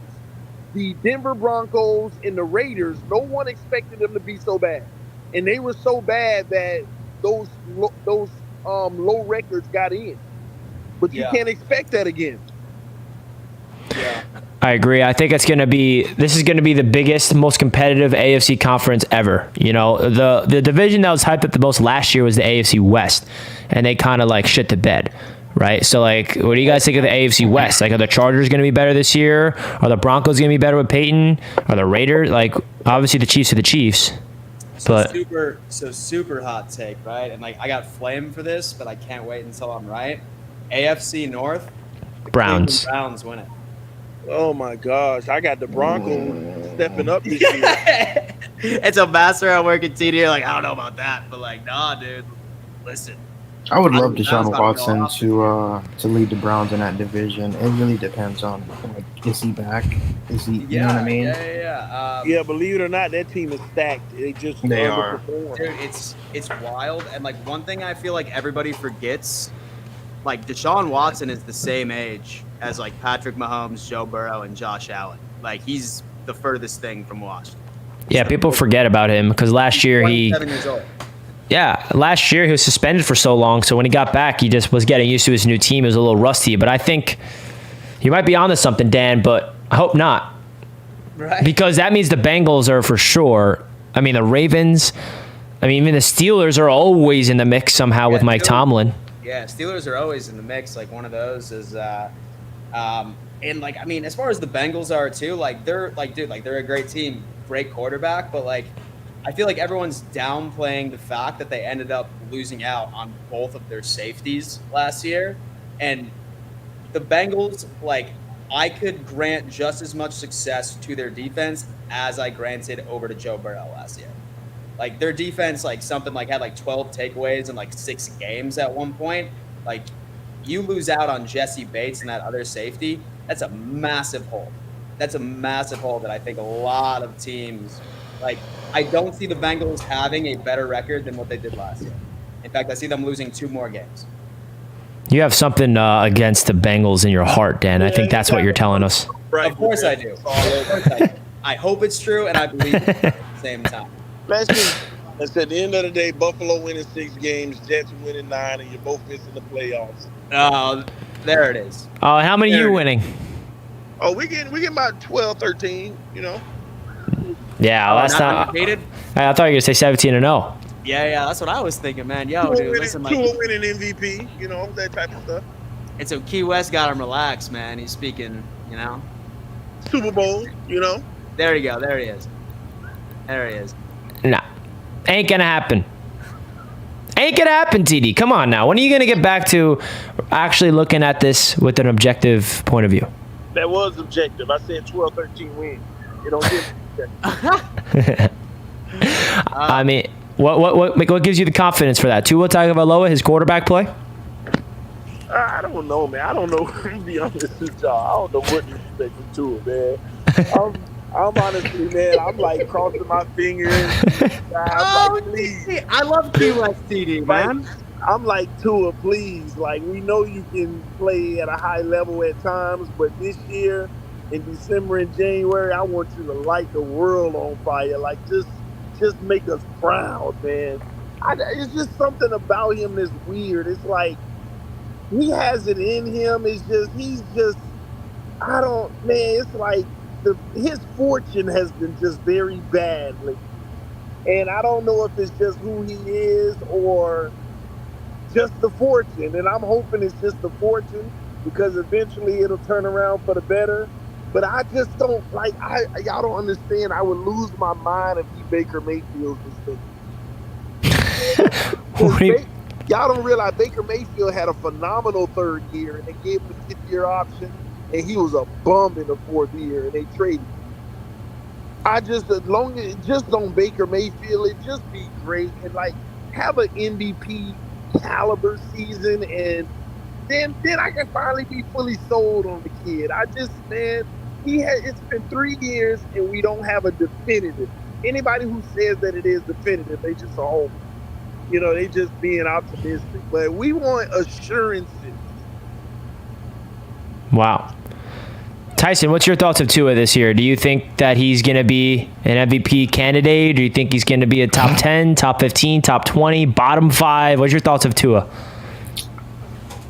the Denver Broncos, and the Raiders. No one expected them to be so bad. And they were so bad that those low records got in. But you can't expect that again. Yeah. I agree. I think this is going to be the biggest, most competitive AFC conference ever. You know, the division that was hyped up the most last year was the AFC West, and they kind of like shit the bed, right? So like, what do you guys think of the AFC West? Like, are the Chargers going to be better this year? Are the Broncos going to be better with Peyton? Are the Raiders, like, obviously the Chiefs are the Chiefs. But Super hot take, right? And like, I got flamed for this, but I can't wait until I'm right. AFC North, the Browns. Cleveland Browns win it. Oh my gosh, I got the Broncos stepping up this year. It's a master at working TD. Like, I don't know about that, but like, nah, dude. Listen, I would love Browns Deshaun about to go Watson off. to lead the Browns in that division. It really depends on, like, is he back? Is he? You know what I mean? Yeah. Yeah, believe it or not, that team is stacked. They are. underperform. Dude, it's wild. And like, one thing I feel like everybody forgets, like, Deshaun Watson is the same age as like Patrick Mahomes, Joe Burrow, and Josh Allen. Like, he's the furthest thing from Washington. yeah, people forget about him because last year 27 years old. last year he was suspended for so long. So when he got back, he just was getting used to his new team. He was a little rusty. But I think you might be onto something, Dan, but I hope not. Right. Because that means the Bengals are for sure. I mean, the Ravens, I mean, even the Steelers are always in the mix somehow with Mike Tomlin. Yeah, Steelers are always in the mix. Like, one of those is, and like, I mean, as far as the Bengals are too, like, they're like, dude, like, they're a great team, great quarterback, but like, I feel like everyone's downplaying the fact that they ended up losing out on both of their safeties last year. And the Bengals, like, I could grant just as much success to their defense as I granted over to Joe Burrow last year. Like, their defense, like, something like had like 12 takeaways in like 6 games at one point. Like, you lose out on Jesse Bates and that other safety, that's a massive hole. That's a massive hole that I think a lot of teams, like, I don't see the Bengals having a better record than what they did last year. In fact, I see them losing 2 more games. You have something against the Bengals in your heart, Dan. I think that's what you're telling us. Right. Of course I do. Of course I do. I hope it's true, and I believe it at the same time. At the end of the day, Buffalo winning 6 games, Jets winning 9, and you're both missing the playoffs. Oh, there it is. Oh, how many are you There. winning? Oh, we get about 12, 13, you know. Yeah, last Not time undefeated? I thought you were going to say 17-0. Yeah, that's what I was thinking, man. Yo, Two dude, winning, listen, two like, winning MVP, you know, that type of stuff. and so Key West got him relaxed, man. He's speaking, you know. Super Bowl, you know. There you go. There he is. There he is. Nah, ain't going to happen. Ain't going to happen, TD. Come on now. When are you going to get back to actually looking at this with an objective point of view? That was objective. I said 12, 13 wins. You don't get I mean, what gives you the confidence for that? Tua Tagovailoa, his quarterback play? I don't know, man. I don't know. To be honest with y'all, I don't know what to expect from Tua, man. I'm honestly, man, I'm like crossing my fingers. I'm like, please. I love Key West TD, man. I'm like, Tua, please. Like, we know you can play at a high level at times, but this year, in December and January, I want you to light the world on fire. Like, just make us proud, man. It's just something about him that's weird. It's like, he has it in him. It's just, it's like his fortune has been just very bad lately. And I don't know if it's just who he is or just the fortune. And I'm hoping it's just the fortune because eventually it'll turn around for the better. But I just don't like. Y'all don't understand. I would lose my mind if he Baker Mayfield was thinking. Y'all don't realize Baker Mayfield had a phenomenal third year, and they gave him a 10-year option, and he was a bum in the fourth year, and they traded him. I just, as long as just on Baker Mayfield, it just be great and like have an MVP caliber season, and then I can finally be fully sold on the kid. I just, man, it's been 3 years and we don't have a definitive. Anybody who says that it is definitive, they just a homer. You know, they just being optimistic. But we want assurances. Wow. Tyson, what's your thoughts of Tua this year? Do you think that he's going to be an MVP candidate? Do you think he's going to be a top 10, top 15, top 20, bottom 5? What's your thoughts of Tua?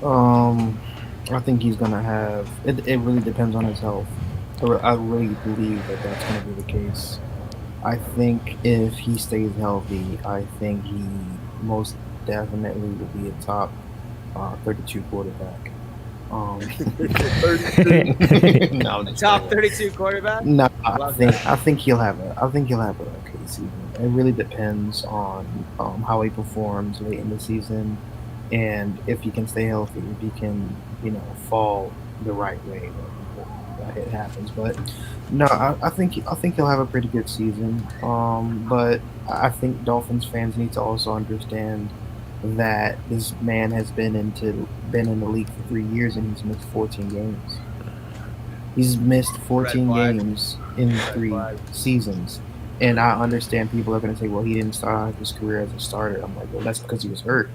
I think he's going to have – it really depends on his health. I really believe that that's going to be the case. I think if he stays healthy, I think he most definitely will be a top 32 quarterback. 32? No, top 32 quarterback? No, I think he'll have a okay season. It really depends on how he performs late in the season, and if he can stay healthy, if he can, fall the right way. It happens, but no, I think he'll have a pretty good season. But I think Dolphins fans need to also understand that this man has been in the league for 3 years and he's missed 14 games. He's missed 14 games in 3 seasons, and I understand people are going to say, "Well, he didn't start his career as a starter." I'm like, "Well, that's because he was hurt.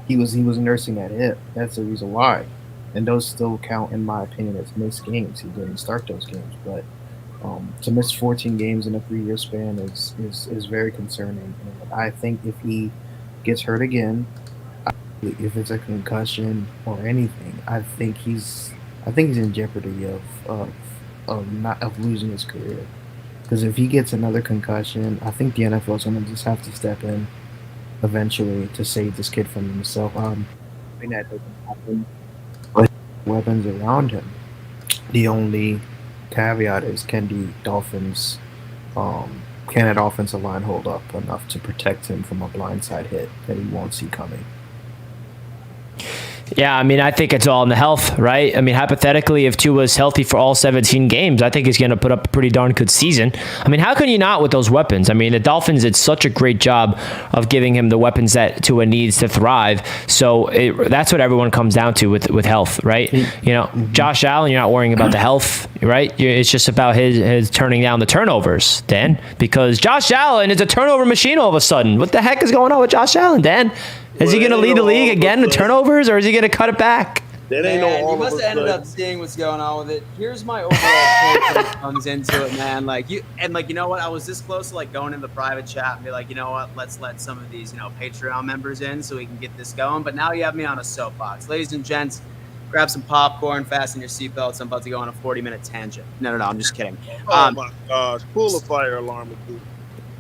he was nursing that hip. That's the reason why." And those still count, in my opinion, as missed games. He didn't start those games, but to miss 14 games in a 3-year span is very concerning. And I think if he gets hurt again, if it's a concussion or anything, I think he's in jeopardy of losing his career. Because if he gets another concussion, I think the NFL is going to just have to step in eventually to save this kid from himself. I think that doesn't happen. Weapons around him. The only caveat is, can that offensive line hold up enough to protect him from a blindside hit that he won't see coming? Yeah, I mean, I think it's all in the health, right? I mean, hypothetically, if Tua's healthy for all 17 games, I think he's going to put up a pretty darn good season. I mean, how can you not with those weapons? I mean, the Dolphins did such a great job of giving him the weapons that Tua needs to thrive. So that's what everyone comes down to with health, right? Josh Allen, you're not worrying about the health, right? It's just about his turning down the turnovers, Dan, because Josh Allen is a turnover machine all of a sudden. What the heck is going on with Josh Allen, Dan? Is he going to lead the league again in turnovers, or is he going to cut it back? You must have ended up seeing what's going on with it. Here's my overall take when it comes into it, man. You know what? I was this close to going into the private chat and be like, you know what? Let's let some of these, Patreon members in so we can get this going. But now you have me on a soapbox, ladies and gents. Grab some popcorn, fasten your seatbelts. I'm about to go on a 40-minute tangent. No, I'm just kidding. Oh my gosh! Pull a fire alarm, dude.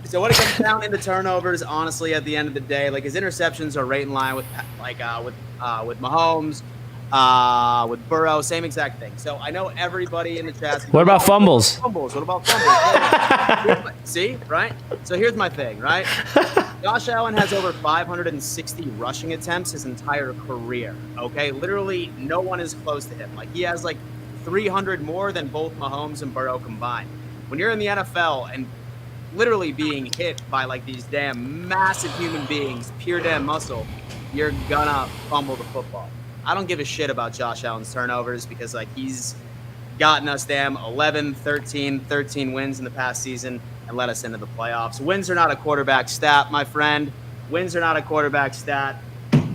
So when it comes down into turnovers, honestly, at the end of the day, his interceptions are right in line with Mahomes, with Burrow, same exact thing. So I know everybody in the chat. What about fumbles? What about fumbles? See, right? So here's my thing, right? Josh Allen has over 560 rushing attempts his entire career. Okay, literally no one is close to him. He has 300 more than both Mahomes and Burrow combined. When you're in the NFL and literally being hit by these damn massive human beings, pure damn muscle, you're gonna fumble the football. I don't give a shit about Josh Allen's turnovers because he's gotten us damn 13 wins in the past season and led us into the playoffs. Wins are not a quarterback stat, my friend. Wins are not a quarterback stat.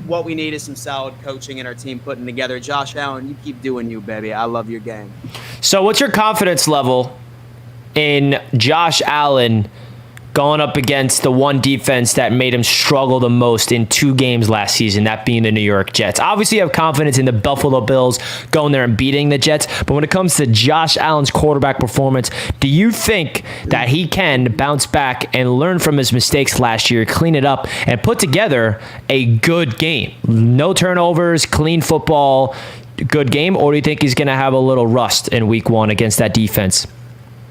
What we need is some solid coaching and our team putting together. Josh Allen, you keep doing you, baby. I love your game. So what's your confidence level in Josh Allen going up against the one defense that made him struggle the most in 2 games last season, that being the New York Jets? Obviously, you have confidence in the Buffalo Bills going there and beating the Jets, but when it comes to Josh Allen's quarterback performance, do you think that he can bounce back and learn from his mistakes last year, clean it up, and put together a good game? No turnovers, clean football, good game, or do you think he's going to have a little rust in week 1 against that defense?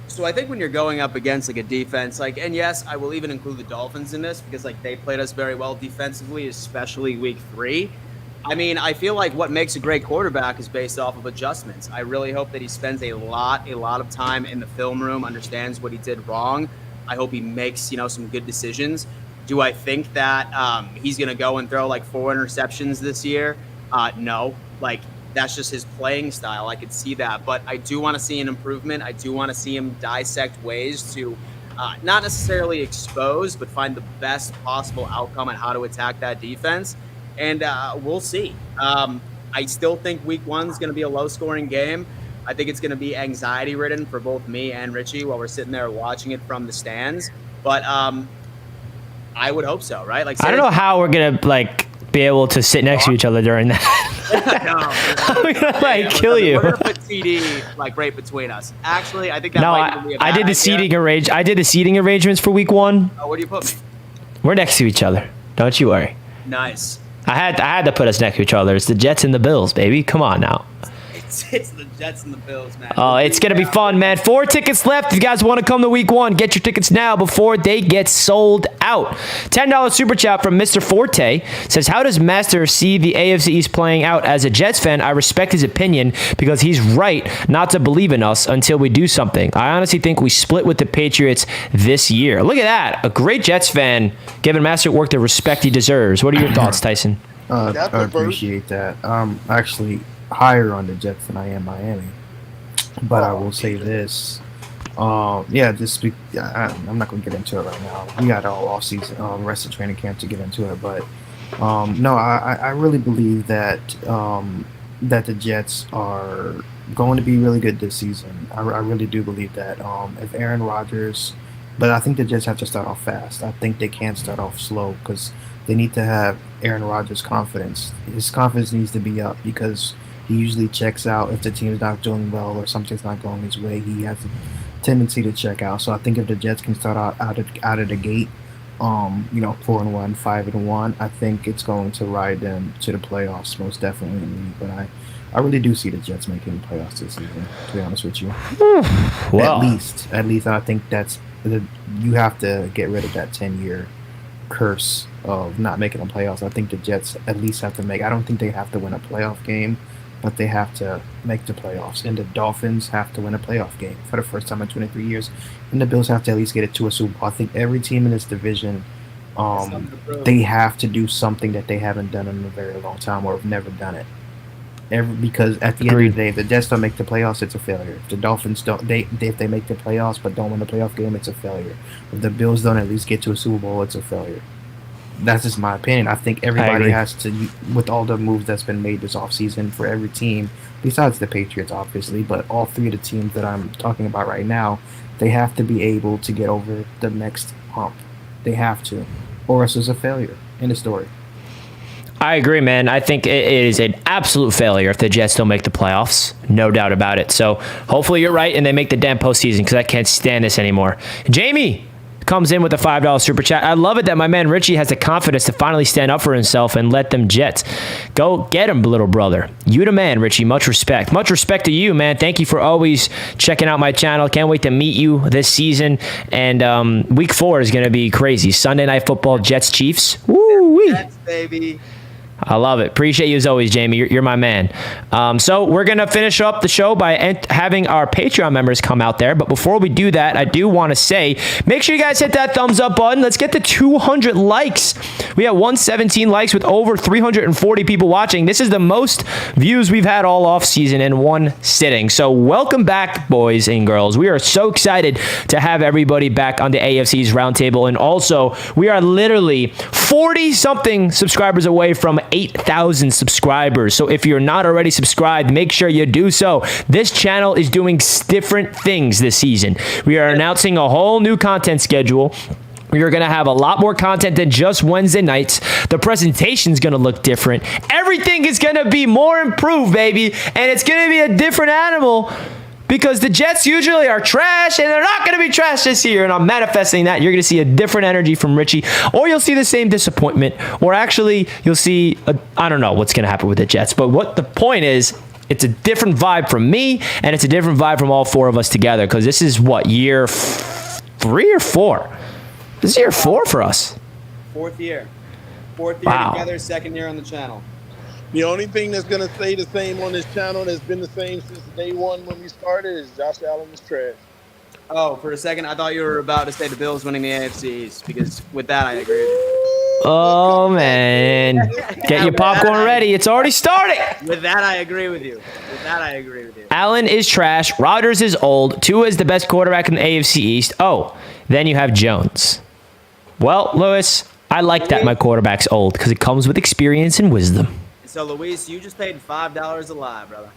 So I think when you're going up against like a defense, like, and yes, I will even include the Dolphins in this because like they played us very well defensively, especially week 3. I mean, I feel like what makes a great quarterback is based off of adjustments. I really hope that he spends a lot of time in the film room, understands what he did wrong. I hope he makes, some good decisions. Do I think that he's going to go and throw like 4 interceptions this year? No. Like, that's just his playing style. I could see that. But I do want to see an improvement. I do want to see him dissect ways to not necessarily expose, but find the best possible outcome on how to attack that defense. And we'll see. I still think week 1 is going to be a low-scoring game. I think it's going to be anxiety-ridden for both me and Richie while we're sitting there watching it from the stands. But I would hope so, right? Like, I don't know how we're going to, be able to sit next to each other during that. I'm going to, kill you. We're going to put CD, right between us. Actually, I think that might even be a bad I did the idea. I did the seating arrangements for week 1. Oh, where do you put me? We're next to each other. Don't you worry. Nice. I had to put us next to each other. It's the Jets and the Bills, baby. Come on now. It's the Jets and the Bills, man. Oh, it's going to be fun, man. 4 tickets left. If you guys want to come to week 1, get your tickets now before they get sold out. $10 super chat from Mr. Forte says, how does Master see the AFC East playing out? As a Jets fan, I respect his opinion because he's right not to believe in us until we do something. I honestly think we split with the Patriots this year. Look at that. A great Jets fan giving Master work the respect he deserves. What are your thoughts, Tyson? I appreciate that. Actually higher on the Jets than I am Miami, but I will say this. I'm not going to get into it right now. We got all off season, rest of training camp to get into it, but no, I really believe that that the Jets are going to be really good this season. I really do believe that. If Aaron Rodgers, but I think the Jets have to start off fast. I think they can't start off slow because they need to have Aaron Rodgers' confidence. His confidence needs to be up because he usually checks out if the team's not doing well or something's not going his way. He has a tendency to check out. So I think if the Jets can start out of the gate, 4-1, 5-1, I think it's going to ride them to the playoffs most definitely. But I really do see the Jets making the playoffs this season, to be honest with you. Wow. At least I think you have to get rid of that 10-year curse of not making the playoffs. I think the Jets at least have to I don't think they have to win a playoff game, but they have to make the playoffs. And the Dolphins have to win a playoff game for the first time in 23 years. And the Bills have to at least get it to a Super Bowl. I think every team in this division, they have to do something that they haven't done in a very long time or have never done it. Because at the end of the day, if the Jets don't make the playoffs, it's a failure. If the Dolphins if they make the playoffs but don't win the playoff game, it's a failure. If the Bills don't at least get to a Super Bowl, it's a failure. That's just my opinion. I think everybody has to, with all the moves that's been made this offseason for every team, besides the Patriots, obviously, but all 3 of the teams that I'm talking about right now, they have to be able to get over the next hump. They have to, or else it's a failure in the story. I agree, man. I think it is an absolute failure if the Jets don't make the playoffs. No doubt about it. So hopefully you're right and they make the damn postseason because I can't stand this anymore. Jamie comes in with a $5 super chat. I love it that my man Richie has the confidence to finally stand up for himself and let them Jets. Go get him, little brother. You the man, Richie. Much respect. Much respect to you, man. Thank you for always checking out my channel. Can't wait to meet you this season. And week 4 is going to be crazy. Sunday Night Football, Jets, Chiefs. Woo-wee. Jets, baby. I love it. Appreciate you as always, Jamie. You're my man. So we're going to finish up the show by having our Patreon members come out there. But before we do that, I do want to say, make sure you guys hit that thumbs up button. Let's get to 200 likes. We have 117 likes with over 340 people watching. This is the most views we've had all off season in one sitting. So welcome back, boys and girls. We are so excited to have everybody back on the AFC East Roundtable. And also, we are literally 40-something subscribers away from 8,000 subscribers. So if you're not already subscribed, make sure you do so. This channel is doing different things this season. We are announcing a whole new content schedule. We are going to have a lot more content than just Wednesday nights. The presentation is going to look different. Everything is going to be more improved, baby. And it's going to be a different animal because the Jets usually are trash, and they're not going to be trash this year. And I'm manifesting that. You're going to see a different energy from Richie, or you'll see the same disappointment, or actually you'll see, I don't know what's going to happen with the Jets. But what the point is, it's a different vibe from me, and it's a different vibe from all four of us together, because this is what, year 3 or 4? This is year 4 for us. Fourth year Wow. together, second year on the channel. The only thing that's going to stay the same on this channel that's been the same since day one when we started is Josh Allen is trash. Oh, for a second, I thought you were about to say the Bills winning the AFC East, because with that, I agree with you. Oh, man. Get your popcorn ready. It's already starting. With that, I agree with you. Allen is trash. Rodgers is old. Tua is the best quarterback in the AFC East. Oh, then you have Jones. Well, Lewis, I like that my quarterback's old because it comes with experience and wisdom. So, Luis, you just paid $5 a live, brother.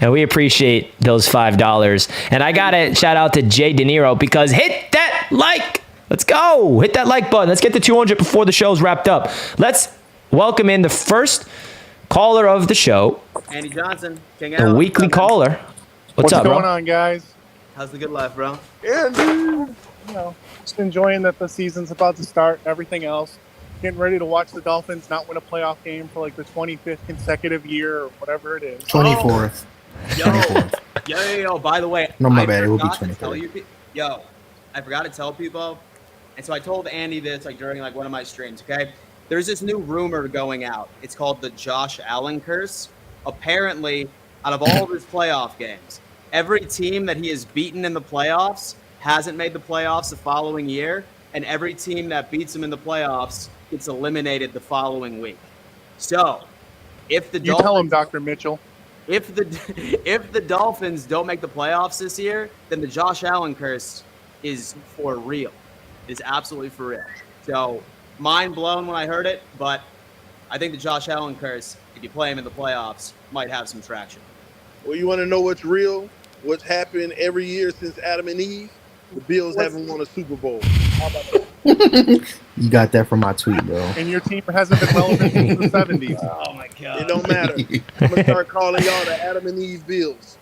And we appreciate those $5. And I got to shout out to Jay De Niro because hit that like. Let's go. Hit that like button. Let's get to 200 before the show's wrapped up. Let's welcome in the first caller of the show. Andy Johnson. King A Allen. weekly caller. What's up, going bro? on, guys? How's the good life, bro? And just enjoying that the season's about to start. Everything else, getting ready to watch the Dolphins not win a playoff game for like the 25th consecutive year or whatever it is. 24th. Yo, by the way, No, my bad. It will be forgot to 23rd. tell you, I forgot to tell people, and so I told Andy this like during like one of my streams, okay? There's this new rumor going out. It's called the Josh Allen curse. Apparently, out of all of his playoff games, every team that he has beaten in the playoffs hasn't made the playoffs the following year, and every team that beats him in the playoffs gets eliminated the following week. So, if the You tell him, Dr. Mitchell. if the Dolphins don't make the playoffs this year, then the Josh Allen curse is for real. It is absolutely for real. So, mind blown when I heard it, but I think the Josh Allen curse, if you play him in the playoffs, might have some traction. Well, you want to know what's real? What's happened every year since Adam and Eve? The Bills haven't won a Super Bowl. How about that? You got that from my tweet, bro. And your team hasn't been relevant since the 70s. Oh my God! It don't matter. I'm going to start calling y'all the Adam and Eve Bills.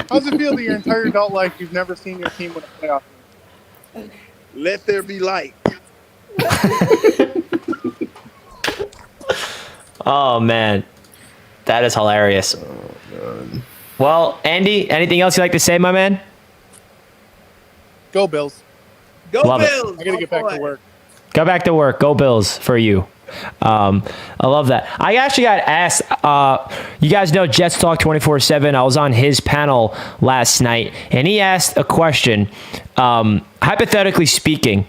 How's it feel that your entire adult life you've never seen your team win a playoff game? Let there be light. Oh, man. That is hilarious. Well, Andy, anything else you'd like to say, my man? Go Bills. Go Love it. Bills! I got to get back to work. Go back to work. Go Bills for you. I love that. I actually got asked, you guys know Jets Talk 24/7. I was on his panel last night, and he asked a question. Hypothetically speaking,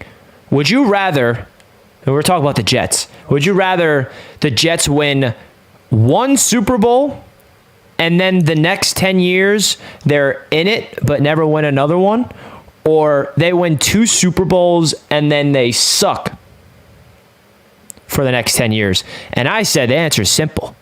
would you rather, and we're talking about the Jets, would you rather the Jets win one Super Bowl and then the next 10 years they're in it but never win another one? Or they win 2 Super Bowls and then they suck for the next 10 years? And I said the answer is simple.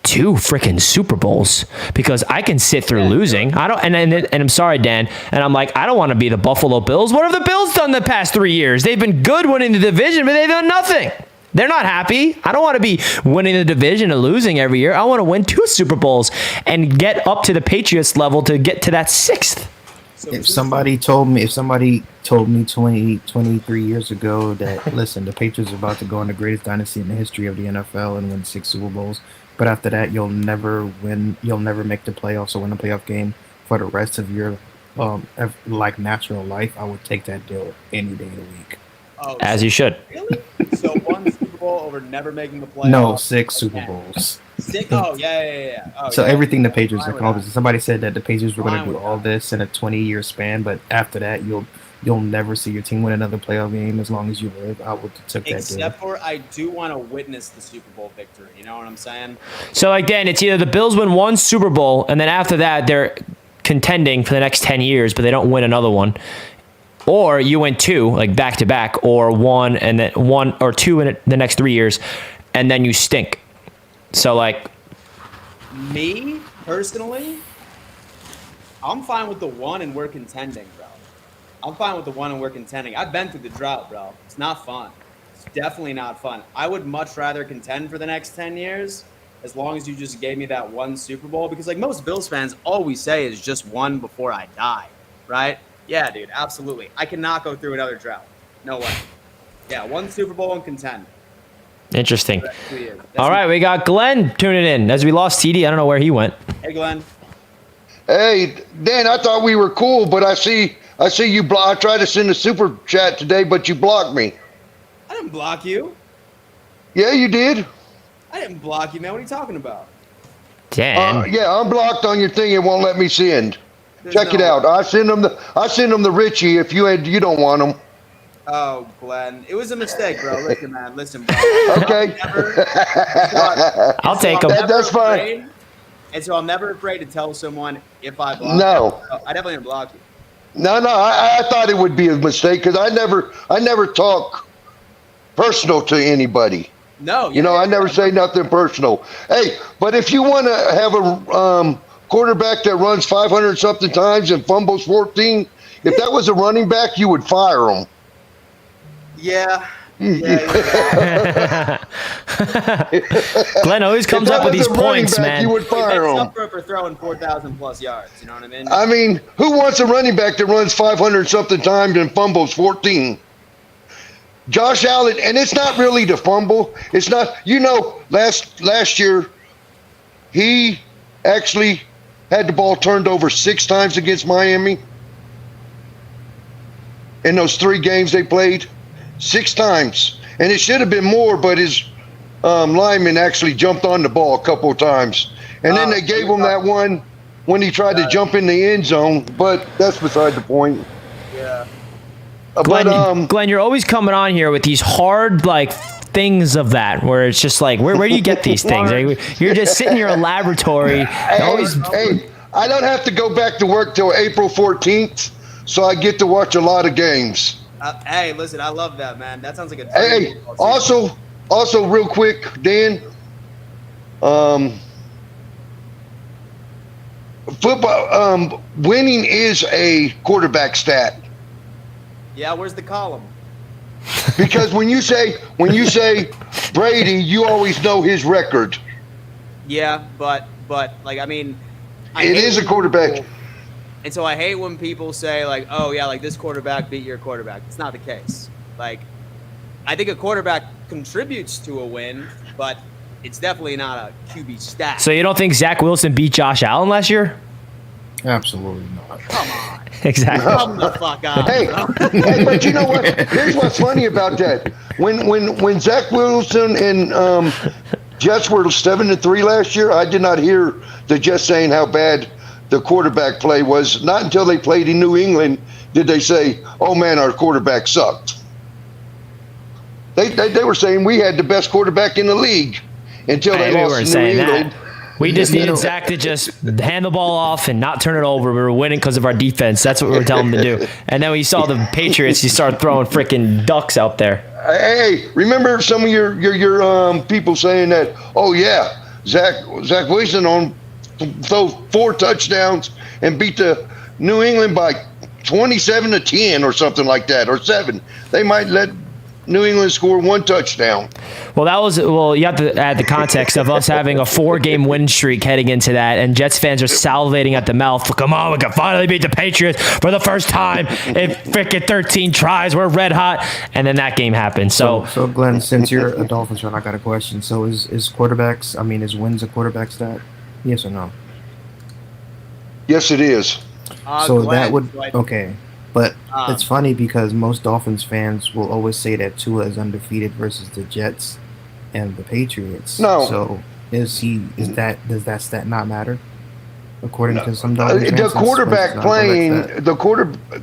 2 freaking Super Bowls, because I can sit through losing. I don't, and I'm sorry, Dan. And I'm like, I don't want to be the Buffalo Bills. What have the Bills done the past 3 years? They've been good winning the division, but they've done nothing. They're not happy. I don't want to be winning the division and losing every year. I want to win 2 Super Bowls and get up to the Patriots level to get to that 6th. If somebody told me 23 years ago that, listen, the Patriots are about to go on the greatest dynasty in the history of the NFL and win 6 Super Bowls, but after that you'll never make the playoffs or win a playoff game for the rest of your natural life, I would take that deal any day of the week. Oh, As you should. Really? So 1 Super Bowl over never making the playoffs? No, 6 Super Bowls. 6? Oh, yeah. Oh, So yeah. everything the Patriots Fine with accomplished. Somebody said that the Patriots were going Fine to do with all that. this in a 20-year span, but after that you'll never see your team win another playoff game as long as you live. I would take that deal. Except for I do want to witness the Super Bowl victory. You know what I'm saying? So, like, Dan, it's either the Bills win 1 Super Bowl, and then after that, they're contending for the next 10 years, but they don't win another one. Or you win 2, like back-to-back, or 1 and then 1 or 2 in the next 3 years, and then you stink. So, like, Me, personally, I'm fine with the 1 and we're contending, bro. I'm fine with the 1 and we're contending. I've been through the drought, bro. It's not fun. It's definitely not fun. I would much rather contend for the next 10 years as long as you just gave me that 1 Super Bowl. Because, like, most Bills fans, all we say is just 1 before I die, right? Yeah, dude, absolutely. I cannot go through another drought. No way. Yeah, 1 Super Bowl and contend. Interesting. That's who he is. That's All right, we got Glenn tuning in. As we lost TD, I don't know where he went. Hey, Glenn. Hey, Dan, I thought we were cool, but I see you. I tried to send a super chat today, but you blocked me. I didn't block you. Yeah, you did. I didn't block you, man. What are you talking about? Dan. Yeah, I'm blocked on your thing. It won't let me send. There's Check it no- out. I send them the Richie if you don't want them. Oh, Glenn. It was a mistake, bro. Listen, man. Listen, bro. Okay. I'll take him. That's fine. And so I'm never afraid to tell someone if I block No. you. I definitely didn't block you. No, I thought it would be a mistake because I never talk personal to anybody. No. You know, I never say nothing personal. Hey, but if you want to have a quarterback that runs 500 something times and fumbles 14, if that was a running back, you would fire him. Yeah. Glenn always comes If that up with was these a running points, back, man. You would fire Makes him. up for throwing 4,000 plus yards. You know what I mean? I mean, who wants a running back that runs 500 something times and fumbles 14? Josh Allen, and it's not really the fumble. It's not. You know, last year, he actually had the ball turned over 6 times against Miami. In those 3 games they played, 6 times, and it should have been more, but his lineman actually jumped on the ball a couple of times, and then they gave him that one when he tried to jump in the end zone. But that's beside the point. Yeah. Glenn, you're always coming on here with these hard things of that, where it's just like, where do you get these things? You're just sitting in your laboratory. Hey, I don't have to go back to work till April 14th, so I get to watch a lot of games. Hey, listen, I love that, man. That sounds like a Hey, dream football season. also, real quick, Dan. Football. Winning is a quarterback stat. Yeah, where's the column? Because when you say Brady, you always know his record. Yeah, but like, I mean, It is a quarterback. And so I hate when people say like, oh yeah, like this quarterback beat your quarterback. It's not the case. Like, I think a quarterback contributes to a win, but it's definitely not a QB stat. So you don't think Zach Wilson beat Josh Allen last year? Absolutely not. Come on. Exactly. Come the fuck on. Hey, hey, but you know what? Here's what's funny about that. When Zach Wilson and Jets were 7-3 last year, I did not hear the Jets saying how bad the quarterback play was. Not until they played in New England did they say, "Oh man, our quarterback sucked." They were saying we had the best quarterback in the league until they we lost weren't to New saying England. that. We just needed Zach to just hand the ball off and not turn it over. We were winning because of our defense. That's what we were telling him to do. And then when you saw the Patriots, you started throwing freaking ducks out there. Hey, remember some of your people saying that? Oh yeah, Zach Wilson throw 4 touchdowns and beat the New England by 27-10 or something like that, or 7. They might let New England score 1 touchdown. Well, you have to add the context of us having a 4-game win streak heading into that, and Jets fans are salivating at the mouth. Come on, we can finally beat the Patriots for the first time in freaking 13 tries. We're red hot, and then that game happened. So Glenn, since you're a Dolphins fan, I got a question. So is quarterbacks? I mean, is wins a quarterback stat? Yes or no? Yes, it is. So Glenn, that would like, okay. But it's funny because most Dolphins fans will always say that Tua is undefeated versus the Jets and the Patriots. No. So does that stat not matter? According to some Dolphins fans, The it's quarterback not playing correct stat. the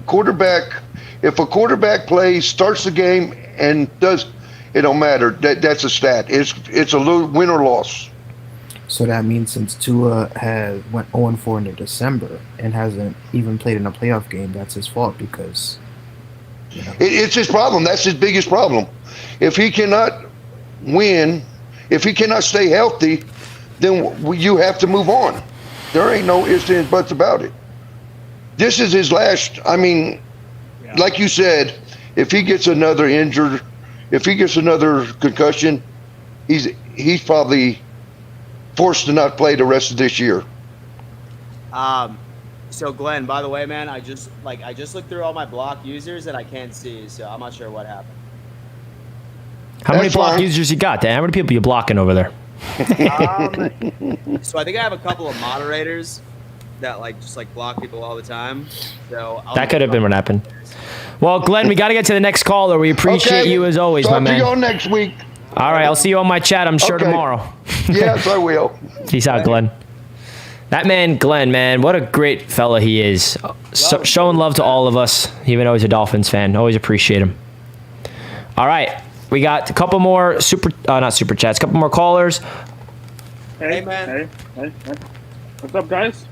quarterback. If a quarterback plays, starts the game, and does, it don't matter. That's a stat. It's a win or loss. So that means since Tua went 0-4 in December and hasn't even played in a playoff game, that's his fault because It's his problem. That's his biggest problem. If he cannot win, if he cannot stay healthy, then you have to move on. There ain't no ifs, ands, buts about it. This is his last. I mean, like you said, if he gets another injured, if he gets another concussion, he's probably forced to not play the rest of this year. So Glenn, by the way, man, I just looked through all my block users and I can't see, so I'm not sure what happened. How many block users you got, Dan? How many people you blocking over there? So I think I have a couple of moderators that just block people all the time. So that could have been what happened. Well, Glenn, we got to get to the next caller. We appreciate you as always, my man. Talk to you all next week. All right, I'll see you on my chat, I'm sure, tomorrow. Yes, I will. Peace out, Glenn. That man, Glenn, man, what a great fella he is. Showing love to all of us, even though he's a Dolphins fan. Always appreciate him. All right, we got a couple more not super chats, a couple more callers. Hey, man. Hey. What's up, guys?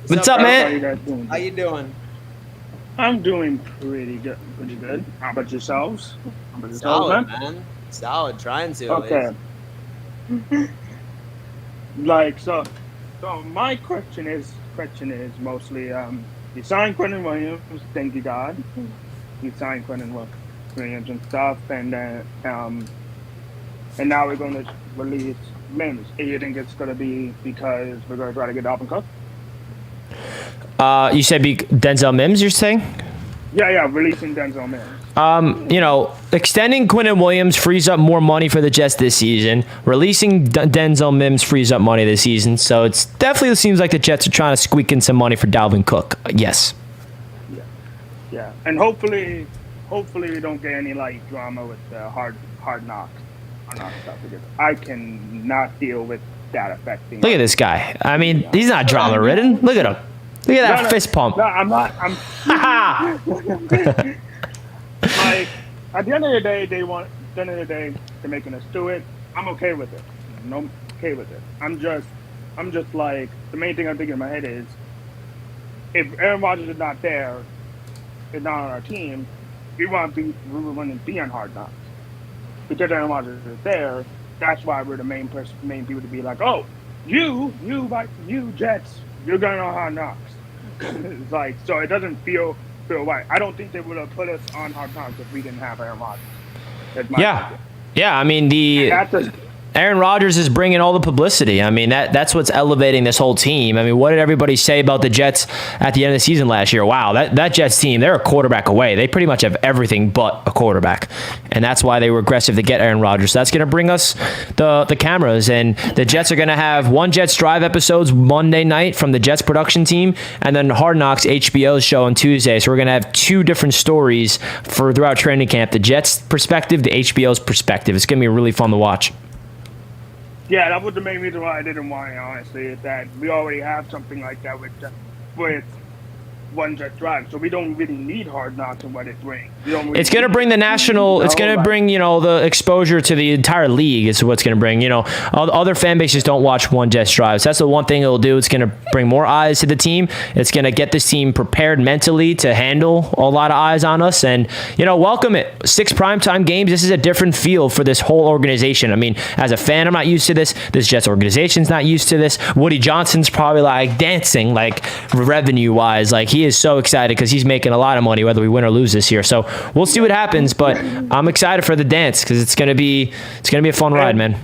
What's up, man? How you guys doing? How you doing? I'm doing pretty good. Pretty good. How about yourselves? Solid, man. Solid. Trying to. Okay. So my question is mostly you signed Quentin Williams, thank you God. You signed Quentin Williams and stuff, and now we're going to release Mims. Do you think it's going to be because we're going to try to get Dalvin Cook? You said Denzel Mims, you're saying? Yeah, releasing Denzel Mims. Extending Quentin Williams frees up more money for the Jets this season. Releasing Denzel Mims frees up money this season. So it definitely seems like the Jets are trying to squeak in some money for Dalvin Cook. Yes. Yeah. And hopefully we don't get any drama with hard knocks stuff, because I cannot deal with that affecting. Look at this guy. I mean, he's not drama ridden. Look at him. Look at that fist pump. No, I'm not. At the end of the day, they're making us do it. I'm okay with it. I'm okay with it. I'm just the main thing I'm thinking in my head is, if Aaron Rodgers is not there, is not on our team, we want to be on Hard Knocks. Because Aaron Rodgers is there, that's why we're the main people to be like, oh, you Jets, you're going on Hard Knocks. It's so it doesn't feel right. I don't think they would have put us on Hard Knocks if we didn't have Aaron Rodgers. Yeah. I mean, Aaron Rodgers is bringing all the publicity. I mean, that's what's elevating this whole team. I mean, what did everybody say about the Jets at the end of the season last year? Wow, that Jets team, they're a quarterback away. They pretty much have everything but a quarterback. And that's why they were aggressive to get Aaron Rodgers. So that's going to bring us the cameras. And the Jets are going to have one Jets Drive episodes Monday night from the Jets production team, and then Hard Knocks HBO's show on Tuesday. So we're going to have two different stories throughout training camp. The Jets perspective, the HBO's perspective. It's going to be really fun to watch. Yeah, that was the main reason why I didn't want it, honestly, is that we already have something like that with One Jet Drive, so we don't really need Hard Knocks and what it brings. It's going to bring the national, it's going to bring, the exposure to the entire league is what's going to bring, other fan bases don't watch One Jet Drive. So that's the one thing it'll do. It's going to bring more eyes to the team. It's going to get this team prepared mentally to handle a lot of eyes on us and, welcome it. 6 primetime games. This is a different feel for this whole organization. I mean, as a fan, I'm not used to this. This Jets organization's not used to this. Woody Johnson's probably dancing, revenue wise. He is so excited because he's making a lot of money whether we win or lose this year. So we'll see what happens, but I'm excited for the dance because it's gonna be a fun ride, man.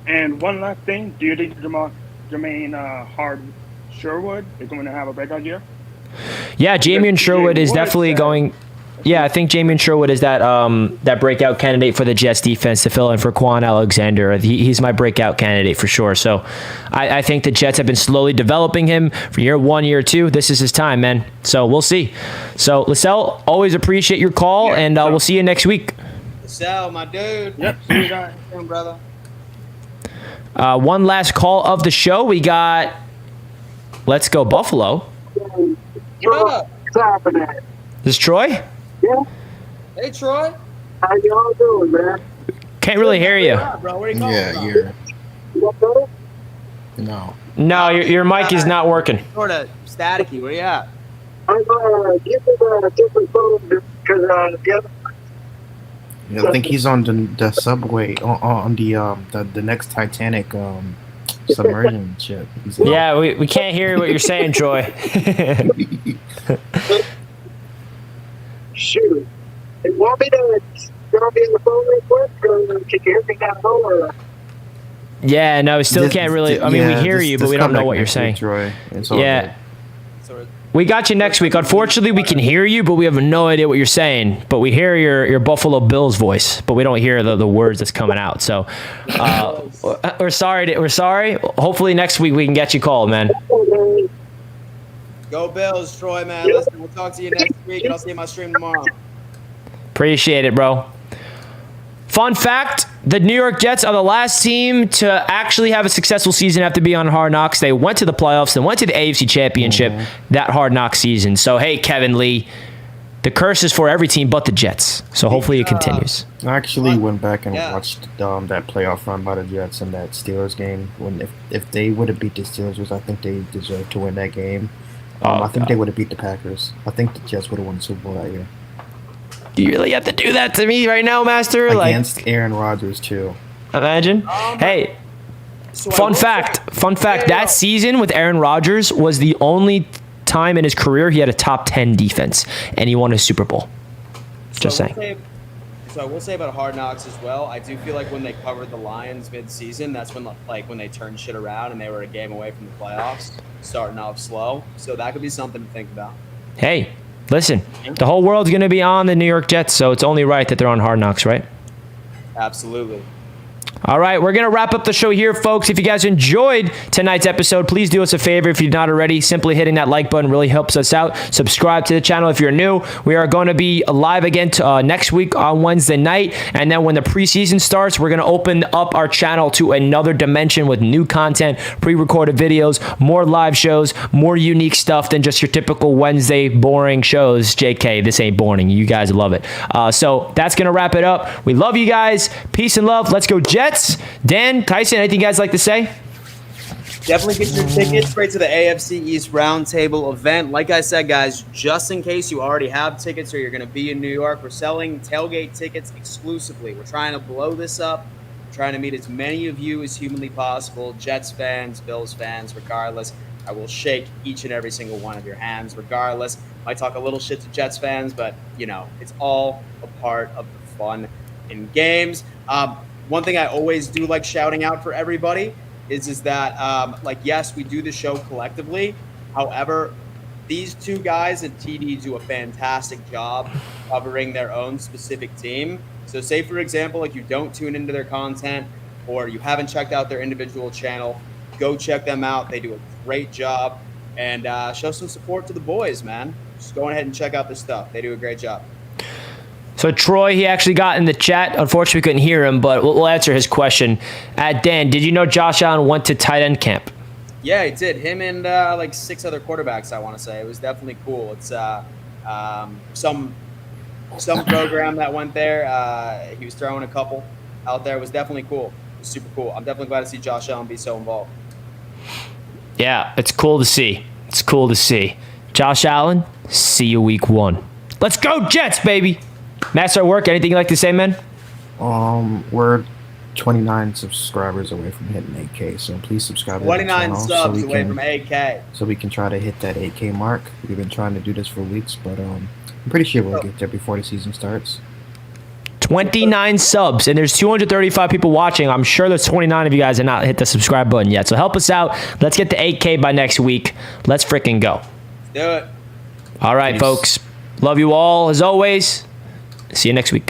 And one last thing, do you think Jermaine Sherwood is going to have a breakout year? Yeah, Jamien Sherwood is definitely going. Yeah, I think Jamien Sherwood is that breakout candidate for the Jets defense to fill in for Quan Alexander. He's my breakout candidate for sure. So I think the Jets have been slowly developing him for year 1, year 2. This is his time, man. So we'll see. So, Lascelles, always appreciate your call, and we'll see you next week. Lascelles, my dude. Yep, see you guys. Brother. One last call of the show. We got Let's Go Buffalo. What up? This is Troy? Yeah. Hey, Troy. How y'all doing, man? Can't really hear you. Bro, where you calling from? you're. You better? No, your mic is not working. Sort of staticky. Where you at? I'm using a different phone because the other. I think he's on the subway on the next Titanic submersion ship. Yeah, we can't hear what you're saying, Troy. Shoot. You want me to get on the phone real quick, or can you hear me down low? Yeah, no, we still can't really. I mean, we hear you, but we don't know what you're saying. Troy. Yeah. We got you next week. Unfortunately, we can hear you, but we have no idea what you're saying. But we hear your Buffalo Bills voice, but we don't hear the words that's coming out. So we're sorry. We're sorry. Hopefully next week we can get you called, man. Go Bills, Troy, man. Listen, we'll talk to you next week, and I'll see you on my stream tomorrow. Appreciate it, bro. Fun fact, the New York Jets are the last team to actually have a successful season after being on Hard Knocks. They went to the playoffs. They went to the AFC Championship that Hard Knocks season. So, hey, Kevin Lee, the curse is for every team but the Jets. So, hopefully it continues. I actually went back and watched that playoff run by the Jets in that Steelers game. If they would have beat the Steelers, which I think they deserved to win that game, I think they would have beat the Packers. I think the Jets would have won the Super Bowl that year. Do you really have to do that to me right now, Master? Against Aaron Rodgers, too. Imagine. Hey, fun fact. That season with Aaron Rodgers was the only time in his career he had a top 10 defense, and he won a Super Bowl. Just saying. So I will say about Hard Knocks as well, I do feel like when they covered the Lions mid-season, that's when when they turned shit around and they were a game away from the playoffs, starting off slow. So that could be something to think about. Hey. Listen, the whole world's going to be on the New York Jets, so it's only right that they're on Hard Knocks, right? Absolutely. All right, we're going to wrap up the show here, folks. If you guys enjoyed tonight's episode, please do us a favor. If you're not already, simply hitting that like button really helps us out. Subscribe to the channel if you're new. We are going to be live again next week on Wednesday night. And then when the preseason starts, we're going to open up our channel to another dimension with new content, pre-recorded videos, more live shows, more unique stuff than just your typical Wednesday boring shows. JK, this ain't boring. You guys love it. So that's going to wrap it up. We love you guys. Peace and love. Let's go Jets. Dan, Tyson, anything you guys like to say? Definitely get your tickets right to the AFC East Roundtable event. Like I said, guys, just in case you already have tickets or you're going to be in New York, we're selling tailgate tickets exclusively. We're trying to blow this up, trying to meet as many of you as humanly possible, Jets fans, Bills fans, regardless. I will shake each and every single one of your hands regardless. Might talk a little shit to Jets fans, but, it's all a part of the fun in games. One thing I always do like shouting out for everybody is that, yes, we do the show collectively. However, these two guys at TD do a fantastic job covering their own specific team. So say, for example, you don't tune into their content or you haven't checked out their individual channel, go check them out. They do a great job and show some support to the boys, man. Just go ahead and check out their stuff. They do a great job. So Troy, he actually got in the chat. Unfortunately, we couldn't hear him, but we'll answer his question. Dan, did you know Josh Allen went to tight end camp? Yeah, he did. Him and 6 other quarterbacks, I want to say. It was definitely cool. It's some program that went there. He was throwing a couple out there. It was definitely cool. It was super cool. I'm definitely glad to see Josh Allen be so involved. Yeah, it's cool to see. It's cool to see. Josh Allen, see you week 1. Let's go Jets, baby. Master at work, anything you'd like to say, man? We're 29 subscribers away from hitting 8K, so please subscribe to the channel. 29 subs away from 8K. So we can try to hit that 8K mark. We've been trying to do this for weeks, but I'm pretty sure we'll get there before the season starts. 29 subs, and there's 235 people watching. I'm sure there's 29 of you guys that not hit the subscribe button yet. So help us out. Let's get to 8K by next week. Let's freaking go. Do it. All right, folks. Love you all, as always. See you next week.